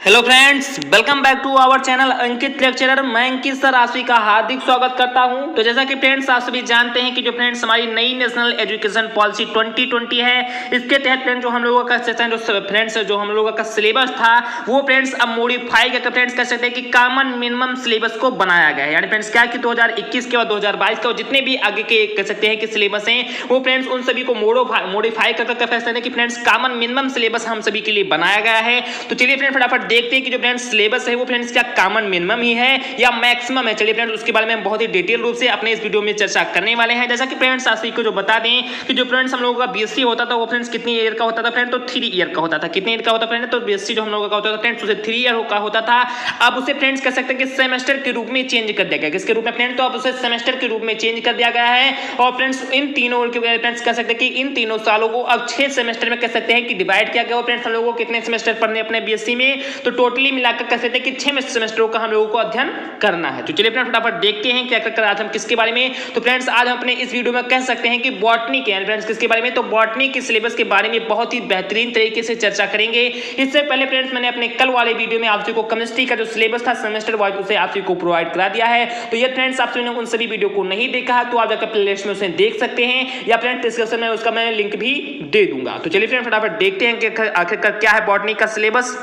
Hello friends, welcome back to our channel Ankit lecturer. मैं Ankit sir आप सभी का हार्दिक स्वागत करता हूं। तो जैसा कि फ्रेंड्स आप सभी जानते हैं कि जो फ्रेंड्स हमारी नई नेशनल एजुकेशन पॉलिसी 2020 है, इसके तहत फ्रेंड्स जो हम लोगों का सेशन जो हम लोगों का सिलेबस था वो फ्रेंड्स अब मॉडिफाई करके फ्रेंड्स कह सकते हैं कि कॉमन मिनिमम सिलेबस को बनाया गया है। यानी फ्रेंड्स क्या कि 2021 के बाद 2022 का जितने भी आगे के कह सकते हैं कि सिलेबस हैं वो फ्रेंड्स उन सभी को मॉडिफाई करके कह सकते हैं कि फ्रेंड्स कॉमन मिनिमम सिलेबस हम सभी के लिए बनाया गया है। तो चलिए फ्रेंड्स फटाफट देखते हैं कि जो फ्रेंड्स सिलेबस है वो फ्रेंड्स क्या कॉमन मिनिमम ही है या मैक्सिमम है। चलिए फ्रेंड्स उसके बारे में बहुत ही डिटेल रूप से अपने इस वीडियो में चर्चा करने वाले हैं। जैसा कि फ्रेंड्स आप सभी को जो बता दें कि जो फ्रेंड्स हम लोगों का बीएससी होता था वो फ्रेंड्स कितनी ईयर का होता था फ्रेंड, तो 3 ईयर का होता था। कितने ईयर का होता फ्रेंड, तो बीएससी जो हम लोगों का होता था फ्रेंड्स उसे 3 ईयर का होता था। अब उसे फ्रेंड्स कह सकते हैं कि सेमेस्टर के रूप में चेंज कर दिया गया। किसके रूप में फ्रेंड, तो अब उसे सेमेस्टर के रूप में चेंज कर दिया गया है। और फ्रेंड्स इन तीनों के फ्रेंड्स कह सकते हैं कि इन तीनों सालों को अब 6 सेमेस्टर में कह सकते हैं कि डिवाइड किया गया। फ्रेंड्स हम लोगों को कितने सेमेस्टर पढ़ने अपने बीएससी में, तो टोटली मिलाकर कह सकते हैं कि 6 सेमेस्टरों का हम लोगों को अध्ययन करना है। तो चलिए फ्रेंड्स फटाफट देखते हैं क्या कर आज हम किसके बारे में। तो फ्रेंड्स आज हम अपने इस वीडियो में कह सकते हैं कि बॉटनी के फ्रेंड्स किसके बारे में, तो बॉटनी के सिलेबस के बारे में बहुत ही बेहतरीन तरीके से चर्चा करेंगे। इससे पहले फ्रेंड्स मैंने अपने कल वाले वीडियो में आप सभी को केमिस्ट्री का जो सिलेबस था सेमेस्टर वाइज उसे आप सभी को प्रोवाइड करा दिया है। तो ये फ्रेंड्स आप सभी ने उन सभी वीडियो को नहीं देखा है तो आप जाकर प्लेलिस्ट में उसे देख सकते हैं या फ्रेंड्स डिस्क्रिप्शन में उसका मैं लिंक भी दे दूंगा। तो चलिए फ्रेंड्स फटाफट देखते हैं कि आखिरकार क्या है बॉटनी का सिलेबस।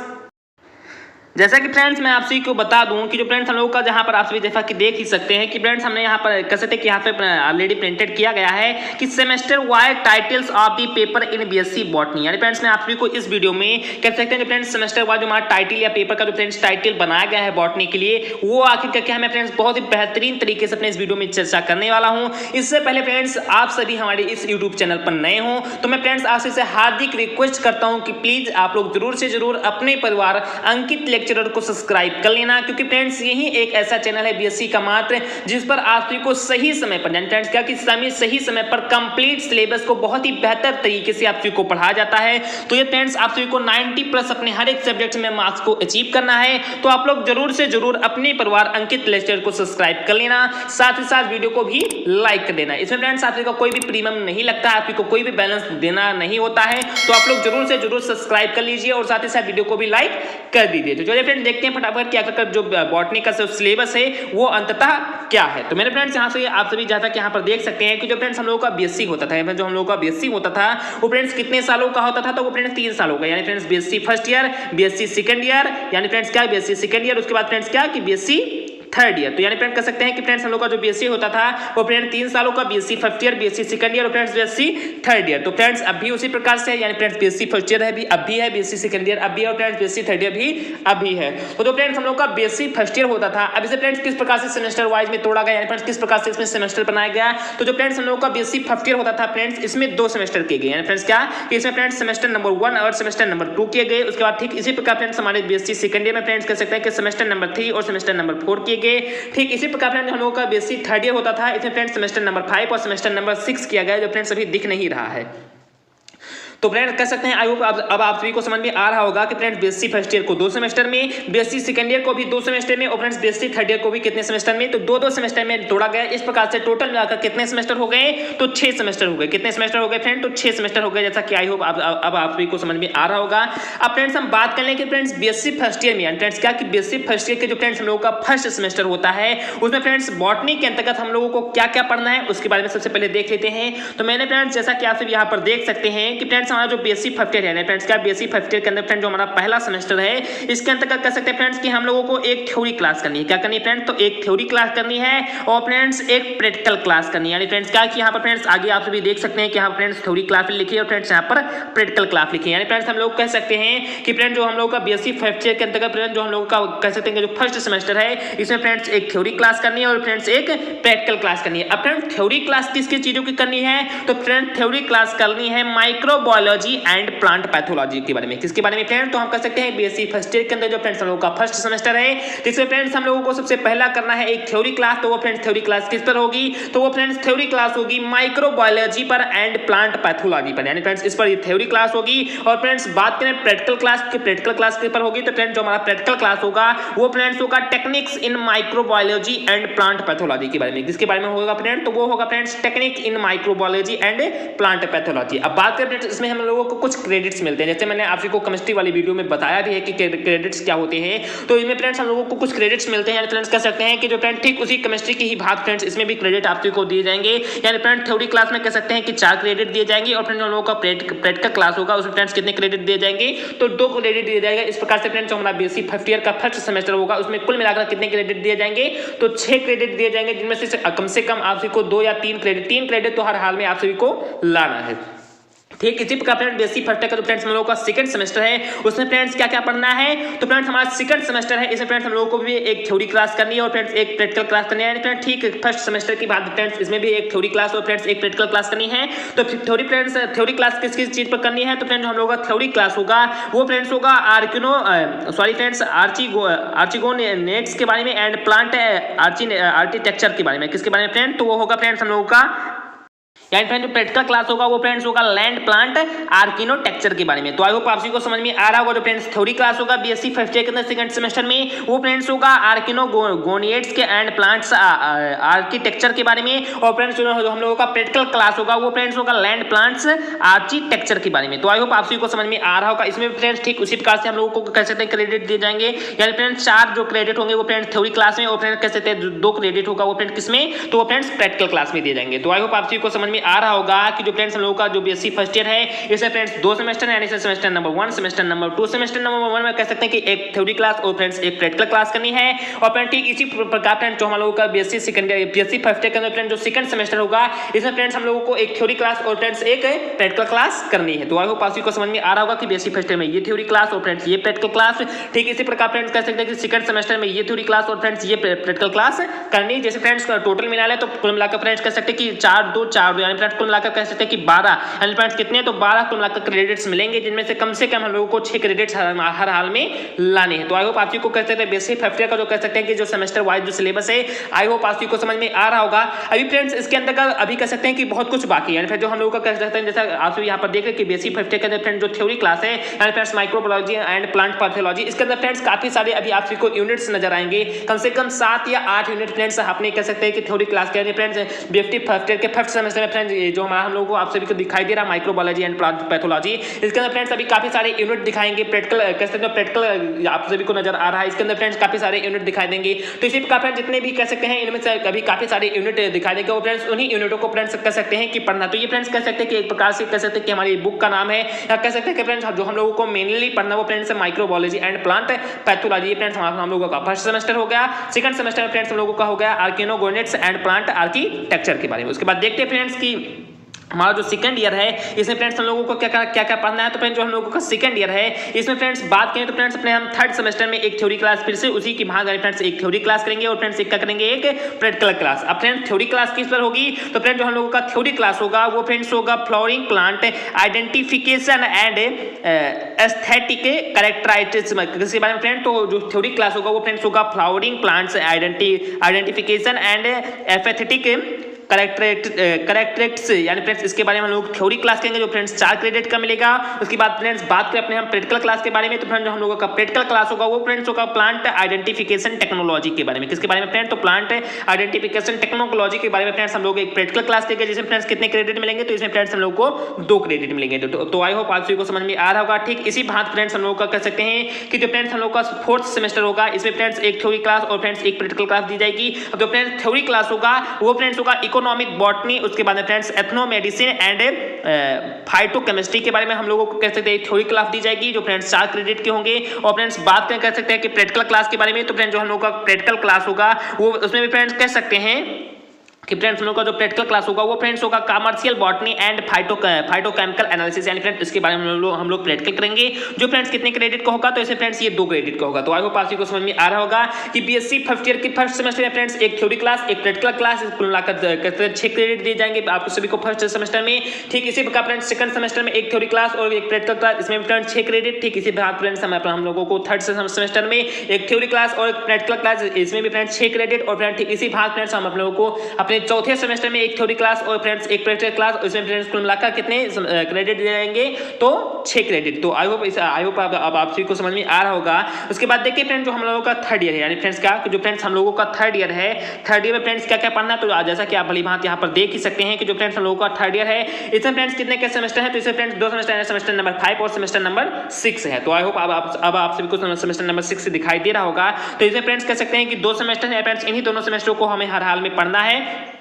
जैसा कि फ्रेंड्स मैं आप सभी को बता दूं कि जो फ्रेंड्स हम लोगों का जहां पर आप सभी जैसा कि देख ही सकते हैं कि फ्रेंड्स हमने यहां पर कह सकते हैं कि यहां पे ऑलरेडी प्रिंटेड किया गया है कि semester wide titles of the paper in BSc botany. यानी फ्रेंड्स मैं आप सभी को इस वीडियो में कह सकते हैं कि फ्रेंड्स सेमेस्टर वाइड जो हमारा टाइटल या पेपर का जो फ्रेंड्स टाइटल बनाया गया है बॉटनी के लिए वो आखिर क्या है फ्रेंड्स बहुत ही बेहतरीन तरीके से अपने इस वीडियो में चर्चा करने वाला हूँ। इससे पहले फ्रेंड्स आप सभी हमारे इस यूट्यूब चैनल पर नए हो तो मैं फ्रेंड्स आपसे से हार्दिक रिक्वेस्ट करता हूँ कि प्लीज आप लोग जरूर से जरूर अपने परिवार अंकित लेक्चरर को सब्सक्राइब कर लेना, क्योंकि फ्रेंड्स यही एक ऐसा चैनल है बीएससी का मात्र जिस पर आप सभी को सही समय पर फ्रेंड्स क्या कि सही समय पर कंप्लीट सिलेबस को बहुत ही बेहतर तरीके से आप सभी को पढ़ाया जाता है। तो ये फ्रेंड्स आप सभी को 90+ अपने हर एक सब्जेक्ट में मार्क्स को अचीव करना है। तो आप लोग जरूर से जरूर अपने परिवार अंकित लेक्चर को सब्सक्राइब कर लेना, साथ ही साथ वीडियो को भी लाइक कर देना। इसमें फ्रेंड्स आप सभी को कोई भी प्रीमियम नहीं लगता, आप सभी को कोई भी बैलेंस देना नहीं होता है। तो आप लोग जरूर से जरूर सब्सक्राइब कर लीजिए और साथ ही साथ वीडियो को भी लाइक कर दीजिए। तो चलिए फ्रेंड्स देखते हैं फटाफट क्या जो बॉटनी का सिलेबस है वो अंततः क्या है। तो मेरे फ्रेंड्स यहाँ से आप सभी जैसा कि यहाँ पर देख सकते हैं कि जो फ्रेंड्स हम लोगों का बीएससी होता था, जो हम लोगों का बीएससी होता था वो फ्रेंड्स कितने सालों का होता था, तो वो फ्रेंड्स 3 सालों का। यानी friends BSc first year, BSc second year, यानी फ्रेंड्स क्या बीएससी सेकंड ईयर, उसके बाद फ्रेंड्स क्या कि बीएससी थर्ड ईयर। तो यानी फ्रेंड कह सकते हैं कि फ्रेंड्स हम लोग का जो बीएससी होता था वो फ्रेंड 3 सालों का, BSc first year, BSc second year और फ्रेंड्स बीएससी थर्ड ईयर। तो फ्रेंड्स अब भी उसी प्रकार से यानी फ्रेंड्स बीएससी फर्स्ट ईयर है भी अब भी है, बीएससी सेकंड ईयर अब भी है और फ्रेंड्स बीएससी थर्ड ईयर भी अभी है। तो फ्रेंड्स हम लोग का बीएससी फर्स्ट ईयर होता था, अब इसे फ्रेंड्स किस प्रकार से सेमेस्टर वाइज में तोड़ा गया, यानी फ्रेंड्स किस प्रकार से इसमें सेमेस्टर बनाया गया। तो जो फ्रेंड्स हम लोग का बीएससी फर्स्ट ईयर होता था फ्रेंड्स इसमें 2 सेमेस्टर किए गए। यानी फ्रेंड्स क्या कि इसमें फ्रेंड्स सेमेस्टर नंबर 1 और सेमेस्टर नंबर 2 किए गए। उसके बाद ठीक इसी प्रकार फ्रेंड्स हमारे बीएससी सेकंड ईयर में फ्रेंड्स कह सकते हैं कि सेमेस्टर नंबर 3 और सेमेस्टर नंबर 4 किए गए। ठीक इसी प्रकार फ्रेंड्स हम लोगों का बीएससी थर्ड ईयर होता था, इसमें फ्रेंड्स सेमेस्टर नंबर 5 और सेमेस्टर नंबर 6 किया गया, जो फ्रेंड्स अभी दिख नहीं रहा है। तो फ्रेंड्स कह सकते हैं आई होप अब आप सभी को समझ में आ रहा होगा कि फ्रेंड्स बीएससी फर्स्ट ईयर को 2 सेमेस्टर में, बीएससी सेकंड ईयर को भी 2 सेमेस्टर में और फ्रेंड्स बीएससी थर्ड ईयर को भी कितने सेमेस्टर में, तो 2-2 सेमेस्टर में तोड़ा गया। इस प्रकार से टोटल मिलाकर कितने सेमेस्टर हो गए, तो 6 सेमेस्टर हो गए। कितने सेमेस्टर हो गए फ्रेंड, तो 6 सेमेस्टर हो गए, जैसा कि आई होप अब आप सभी को समझ में आ रहा होगा। अब फ्रेंड्स हम बात कर लें कि फ्रेंड्स बीएससी फर्स्ट ईयर में फ्रेंड्स क्या कि बीएससी फर्स्ट ईयर के जो फ्रेंड्स हम लोगों का फर्स्ट सेमेस्टर होता है उसमें फ्रेंड्स बॉटनी के अंतर्गत हम लोगों को क्या क्या पढ़ना है उसके बारे में सबसे पहले देख लेते हैं। तो मैंने फ्रेंड्स जैसा कि आप सब यहाँ पर देख सकते हैं कि फ्रेंड्स हमारा जो बीएससी फर्स्ट ईयर है फ्रेंड्स क्या बीएससी फर्स्ट ईयर के अंदर फ्रेंड जो हमारा पहला सेमेस्टर है इसके अंतर्गत कह सकते हैं फ्रेंड्स कि हम लोगों को एक थ्योरी क्लास करनी है। क्या करनी है फ्रेंड्स, तो एक थ्योरी क्लास करनी है और फ्रेंड्स एक प्रैक्टिकल क्लास करनी है। यानी फ्रेंड्स क्या कि यहाँ पर फ्रेंड्स आगे आप सभी देख सकते हैं कि यहाँ फ्रेंड्स थ्योरी क्लास लिखी है और फ्रेंड्स यहाँ पर प्रैक्टिकल क्लास लिखी है। यानी फ्रेंड्स हम लोग कह सकते हैं कि फ्रेंड जो हम लोग का बीएससी फर्स्ट ईयर के अंतर्गत फ्रेंड जो हम लोग का कह सकते हैं कि जो फर्स्ट सेमेस्टर है इसमें फ्रेंड्स एक थ्योरी क्लास करनी है और फ्रेंड्स एक प्रैक्टिकल क्लास करनी है। अब फ्रेंड्स थ्योरी क्लास किसकी चीजों की करनी है, तो फ्रेंड थ्योरी क्लास करनी है माइक्रोबायोलॉजी एंड प्लांट पैथोलॉजी के बारे में। किसके बारे में फ्रेंड, तो हम कह सकते हैं बीएससी फर्स्ट ईयर के अंदर जो फ्रेंड्स हम लोगों का फर्स्ट सेमेस्टर है जिसमें फ्रेंड्स हम लोगों को सबसे पहला करना है एक थ्योरी क्लास। तो वो फ्रेंड्स थ्योरी क्लास किस पर होगी, तो वो फ्रेंड्स थ्योरी क्लास होगी माइक्रोबायोलॉजी पर एंड प्लांट पैथोलॉजी पर। यानी फ्रेंड्स इस पर ये थ्योरी क्लास होगी। और फ्रेंड्स बात करें प्रैक्टिकल क्लास की, प्रैक्टिकल क्लास के पर होगी तो फ्रेंड्स जो हमारा प्रैक्टिकल क्लास होगा वो फ्रेंड्स होगा techniques in microbiology and plant pathology के बारे में। किसके बारे में होगा फ्रेंड, तो वो होगा friends technique in microbiology and plant pathology. अब बात करें इसमें इसमें हम लोगों को कुछ क्रेडिट्स मिलते हैं। जैसे मैंने आपको केमिस्ट्री वाली वीडियो में बताया भी है कि क्रेडिट्स क्या होते हैं, तो इसमें फ्रेंड्स हम लोगों को कुछ क्रेडिट्स मिलते हैं। यानी फ्रेंड्स कह सकते हैं कि जो फ्रेंड ठीक उसी केमिस्ट्री की ही बात फ्रेंड्स इसमें भी क्रेडिट आपको दिए जाएंगे। यानी फ्रेंड थ्योरी क्लास में कह सकते हैं कि 4 क्रेडिट दिए जाएंगे और फ्रेंड्स हम लोगों का प्रैक्टिकल क्लास होगा उसमें फ्रेंड्स कितने क्रेडिट दिए जाएंगे, तो 2 क्रेडिट दिए जाएगा। इस प्रकार से फ्रेंड्स जो हमारा बीएससी फर्स्ट ईयर का फर्स्ट सेमेस्टर होगा उसमें कुल मिलाकर कितने क्रेडिट दिए जाएंगे, तो 6 क्रेडिट दिए जाएंगे, जिनमें से कम आप सभी को 2 या 3 क्रेडिट तो हर हाल में आप सभी को लाना है। ठीक इसी प्रकार फ्रेंड्स बीएससी फर्स्ट ईयर का जो फ्रेंड्स हम लोगों का सेकंड सेमेस्टर है उसमें फ्रेंड्स क्या क्या पढ़ना है, तो फ्रेंड्स हमारा सेकंड सेमेस्टर है, इसमें फ्रेंड्स हम लोगों को भी एक थ्योरी क्लास करनी है और फ्रेंड्स एक प्रैक्टिकल क्लास करनी है। फ्रेंड्स ठीक फर्स्ट सेमेस्टर की बात फ्रेंड्स इसमें भी एक थ्योरी क्लास और फ्रेंड्स एक प्रैक्टिकल क्लास करनी है। तो थ्योरी क्लास किस किस चीज पर करनी है, तो फ्रेंड्स हम लोगों का थ्योरी क्लास होगा वो फ्रेंड्स होगा आर्चिगोनेट्स के बारे में एंड प्लांट आर्किटेक्चर के बारे में। किसके बारे में फ्रेंड, तो वो होगा फ्रेंड्स हम लोगों का यानी फ्रेंड जो प्रैक्टिकल क्लास होगा वो फ्रेंड्स होगा लैंड प्लांट आर्किटेक्चर के बारे में। तो आई होप आप सभी को समझ में आ रहा होगा। जो फ्रेंड्स थ्योरी क्लास होगा बीएससी फर्स्ट ईयर के अंदर सेकंड सेमेस्टर में वो फ्रेंड्स होगा आर्किनोगोनिएट्स के एंड प्लांट्स आर्किटेक्चर के बारे में, और फ्रेंड्स जो हम लोगों का प्रैक्टिकल क्लास होगा वो फ्रेंड्स होगा लैंड प्लांट्स आर्किटेक्चर के बारे में। तो आई होप आप सभी को समझ में आ रहा होगा। इसमें फ्रेंड्स ठीक उसी प्रकार से हम लोगों को कह सकते हैं क्रेडिट दिए जाएंगे। यानी फ्रेंड्स 4 जो क्रेडिट होंगे वो फ्रेंड्स थ्योरी क्लास में और फ्रेंड्स कह सकते हैं 2 क्रेडिट होगा वो फ्रेंड्स किसमें, तो वो फ्रेंड्स प्रैक्टिकल क्लास में दिए जाएंगे। तो आई होप आप सभी को समझ में आ रहा होगा कि जो फ्रेंड्स हम लोगों का जो बीएससी फर्स्ट ईयर है इसमें फ्रेंड्स 2 सेमेस्टर है, यानी semester number 1 semester number 2। Semester number 1 में कह सकते हैं कि एक थ्योरी क्लास और फ्रेंड्स एक प्रैक्टिकल क्लास करनी है। और फ्रेंड्स ठीक इसी प्रकार फ्रेंड्स जो हम लोगों का बीएससी फर्स्ट ईयर के अंदर फ्रेंड्स जो सेकंड सेमेस्टर होगा इसमें फ्रेंड्स हम लोगों को एक थ्योरी क्लास और फ्रेंड्स एक प्रैक्टिकल क्लास करनी है। तो आई होप आप सभी को समझ में आ रहा होगा कि बीएससी फर्स्ट ईयर में ये थ्योरी क्लास और फ्रेंड्स ये प्रैक्टिकल क्लास। ठीक इसी प्रकार फ्रेंड्स कह सकते हैं कि सेकंड सेमेस्टर में ये थ्योरी क्लास और फ्रेंड्स ये प्रैक्टिकल क्लास करनी। जैसे फ्रेंड्स टोटल मिला ले तो कुल मिलाकर फ्रेंड्स कह सकते हैं कि 4 2 यानी फ्रेंड्स कुल मिलाकर कह सकते हैं कि 12 यानी फ्रेंड्स कितने, तो 12 कुल मिलाकर क्रेडिट्स मिलेंगे, जिनमें से कम हम लोगों को 6 क्रेडिट्स हर हाल में लाने हैं। तो आई होप आप जी को कह सकते हैं बेसिक फर्स्ट ईयर का जो कह सकते हैं कि जो सेमेस्टर वाइज जो सिलेबस है आई होप आप जी को समझ में आ रहा होगा। अभी फ्रेंड्स इसके अंदर का अभी कह सकते हैं कि बहुत कुछ बाकी है। यानी फिर जो हम लोगों का कह सकते हैं जैसा आप यहाँ पर देख रहे हैं कि बेसिक फर्स्ट ईयर के अंदर फ्रेंड्स जो थ्योरी क्लास है यानी friends microbiology and plant pathology, इसके अंदर फ्रेंड्स काफी सारे अभी आप सभी को यूनिट्स नजर आएंगे, कम से कम 7 या 8 यूनिट फ्रेंड्स आपने कह सकते हैं कि थ्योरी क्लास के फ्रेंड्स बीएफटी फर्स्ट ईयर के फर्स्ट सेमेस्टर में फ्रेंड्स जो हम लोगों को आप सभी को दिखाई दे रहा है माइक्रोबायोलॉजी एंड प्लांट पैथोलॉजी, इसके अंदर फ्रेंड्स अभी काफी सारे यूनिट दिखाएंगे। प्रैक्टिकल कह सकते हैं प्रैक्टिकल आप सभी को नजर आ रहा है, इसके अंदर फ्रेंड्स काफी सारे यूनिट दिखाई देंगे। तो इसी प्रकार फ्रेंड्स जितने भी कह सकते हैं इनमें से कभी काफी सारे यूनिट दिखाई देंगे और फ्रेंड्स उन्हीं यूनिटों को फ्रेंड्स कह सकते हैं कि पढ़ना। तो ये फ्रेंड्स कह सकते हैं कि एक प्रकार से कह सकते हैं कि हमारी बुक का नाम है, या कह सकते हैं कि फ्रेंड्स जो हम लोगों को मेनली पढ़ना वो friends microbiology and plant pathology friends हम लोगों का फर्स्ट सेमेस्टर हो गया। सेकंड सेमेस्टर में फ्रेंड्स हम लोगों का हो गया आर्किनोगोनिएट्स एंड प्लांट आर्किटेक्चर के बारे में। उसके बाद देखते हैं फ्रेंड्स की हमारा जो सेकंड ईयर है इसमें फ्रेंड्स हम लोगों को क्या क्या पढ़ना है। तो फ्रेंड्स जो हम लोगों का सेकंड ईयर है इसमें फ्रेंड्स बात करें तो फ्रेंड्स अपने हम थर्ड सेमेस्टर में एक थ्योरी क्लास फिर से उसी की भाग फ्रेंड्स एक थ्योरी क्लास करेंगे और फ्रेंड्स एक क्या करेंगे एक प्रैक्टिकल क्लास। अब फ्रेंड्स थ्योरी क्लास किस पर होगी, तो फ्रेंड्स जो हम लोगों का थ्योरी क्लास होगा वो फ्रेंड्स होगा flowering plant identification and aesthetic characteristics के बारे में फ्रेंड। तो जो थ्योरी क्लास होगा वो फ्रेंड्स होगा flowering plants identification and aesthetic characteristics यानी फ्रेंड्स इसके बारे में हम लोग थ्योरी क्लास करेंगे जो फ्रेंड्स 4 क्रेडिट का मिलेगा। उसके बाद फ्रेंड्स बात करें अपने हम प्रैक्टिकल क्लास के बारे में, तो फ्रेंड्स जो हम लोगों का प्रैक्टिकल क्लास होगा वो फ्रेंड्स होगा प्लांट आइडेंटिफिकेशन टेक्नोलॉजी के बारे में। किसके बारे में फ्रेंड, तो प्लांट आइडेंटिफिकेशन टेक्नोलॉजी के बारे में फ्रेंड्स हम लोग एक प्रैक्टिकल क्लास करेंगे जिसमें फ्रेंड्स कितने क्रेडिट मिलेंगे, तो इसमें फ्रेंड्स हम लोग को 2 क्रेडिट मिलेंगे। तो आई होप आप सभी को समझ में आ रहा होगा। ठीक इसी बात फ्रेंड्स हम लोग का कह सकते हैं कि जो फ्रेंड्स हम लोग का फोर्थ सेमेस्टर होगा इसमें फ्रेंड्स एक थ्योरी क्लास और फ्रेंड्स एक प्रैक्टिकल क्लास दी जाएगी। अब जो फ्रेंड्स थ्योरी क्लास होगा वो फ्रेंड्स होगा इकोनॉमिक बॉटनी, उसके बाद friends ethno medicine and phytochemistry के बारे में हम लोगों को कह सकते हैं थ्योरी क्लास दी जाएगी जो फ्रेंड्स 4 क्रेडिट के होंगे। और फ्रेंड्स बात कह सकते हैं कि प्रैक्टिकल क्लास के बारे में, तो फ्रेंड्स जो हम लोगों का प्रैक्टिकल क्लास होगा वो उसमें भी फ्रेंड्स कह सकते हैं कि फ्रेंड्स हम लोग का जो प्रैक्टिकल क्लास होगा वो फ्रेंड्स होगा commercial botany and phytochemical analysis यानी फ्रेंड्स इसके बारे में हम लोग प्रैक्टिकल करेंगे जो फ्रेंड्स कितने क्रेडिट का होगा, तो इसे फ्रेंड्स ये 2 क्रेडिट का होगा। तो आई होप आप सभी को समझ में आ रहा होगा कि बीएससी फर्स्ट ईयर की फर्स्ट सेमेस्टर में फ्रेंड्स एक थ्योरी क्लास एक प्रैक्टिकल क्लास कुल मिलाकर 6 क्रेडिट दिए जाएंगे आप सभी को फर्स्ट सेमेस्टर में। ठीक इसी प्रकार फ्रेंड्स सेकंड सेमेस्टर में एक थ्योरी क्लास और एक प्रैक्टिकल क्लास, इसमें फ्रेंड्स 6 क्रेडिट। ठीक इसी प्रकार फ्रेंड्स हम लोगों को थर्ड सेमेस्टर में एक थ्योरी क्लास और एक प्रैक्टिकल क्लास, इसमें भी फ्रेंड्स 6 क्रेडिट। और फ्रेंड्स ठीक इसी भाग फ्रेंड्स हम आप लोगों को अपने अपने चौथे सेमेस्टर में एक थ्योरी क्लास और फ्रेंड्स एक प्रैक्टिकल क्लास, इसमें फ्रेंड्स कुल मिलाकर कितने क्रेडिट दिए जाएंगे, तो 6 क्रेडिट। तो आई होप अब आप सभी को समझ में आ रहा होगा। उसके बाद देखिए फ्रेंड्स जो हम लोगों का थर्ड ईयर है, यानी फ्रेंड्स क्या, जो फ्रेंड्स हम लोगों का थर्ड ईयर है, थर्ड ईयर में फ्रेंड्स क्या क्या पढ़ना है, तो जैसा कि आप भली भांति यहाँ पर देख ही सकते हैं कि जो फ्रेंड्स हम लोगों का थर्ड ईयर है, इसमें फ्रेंड्स कितने के सेमेस्टर है, तो इसमें फ्रेंड्स 2 सेमेस्टर है, सेमेस्टर नंबर 5 और सेमेस्टर नंबर 6 है। तो आई होप अब आप सभी को सेमेस्टर नंबर 6 दिखाई दे रहा होगा। तो इसमें फ्रेंड्स कह सकते हैं कि 2 सेमेस्टर है फ्रेंड्स, इन्हीं दोनों सेमेस्टरों को हमें हर हाल में पढ़ना है।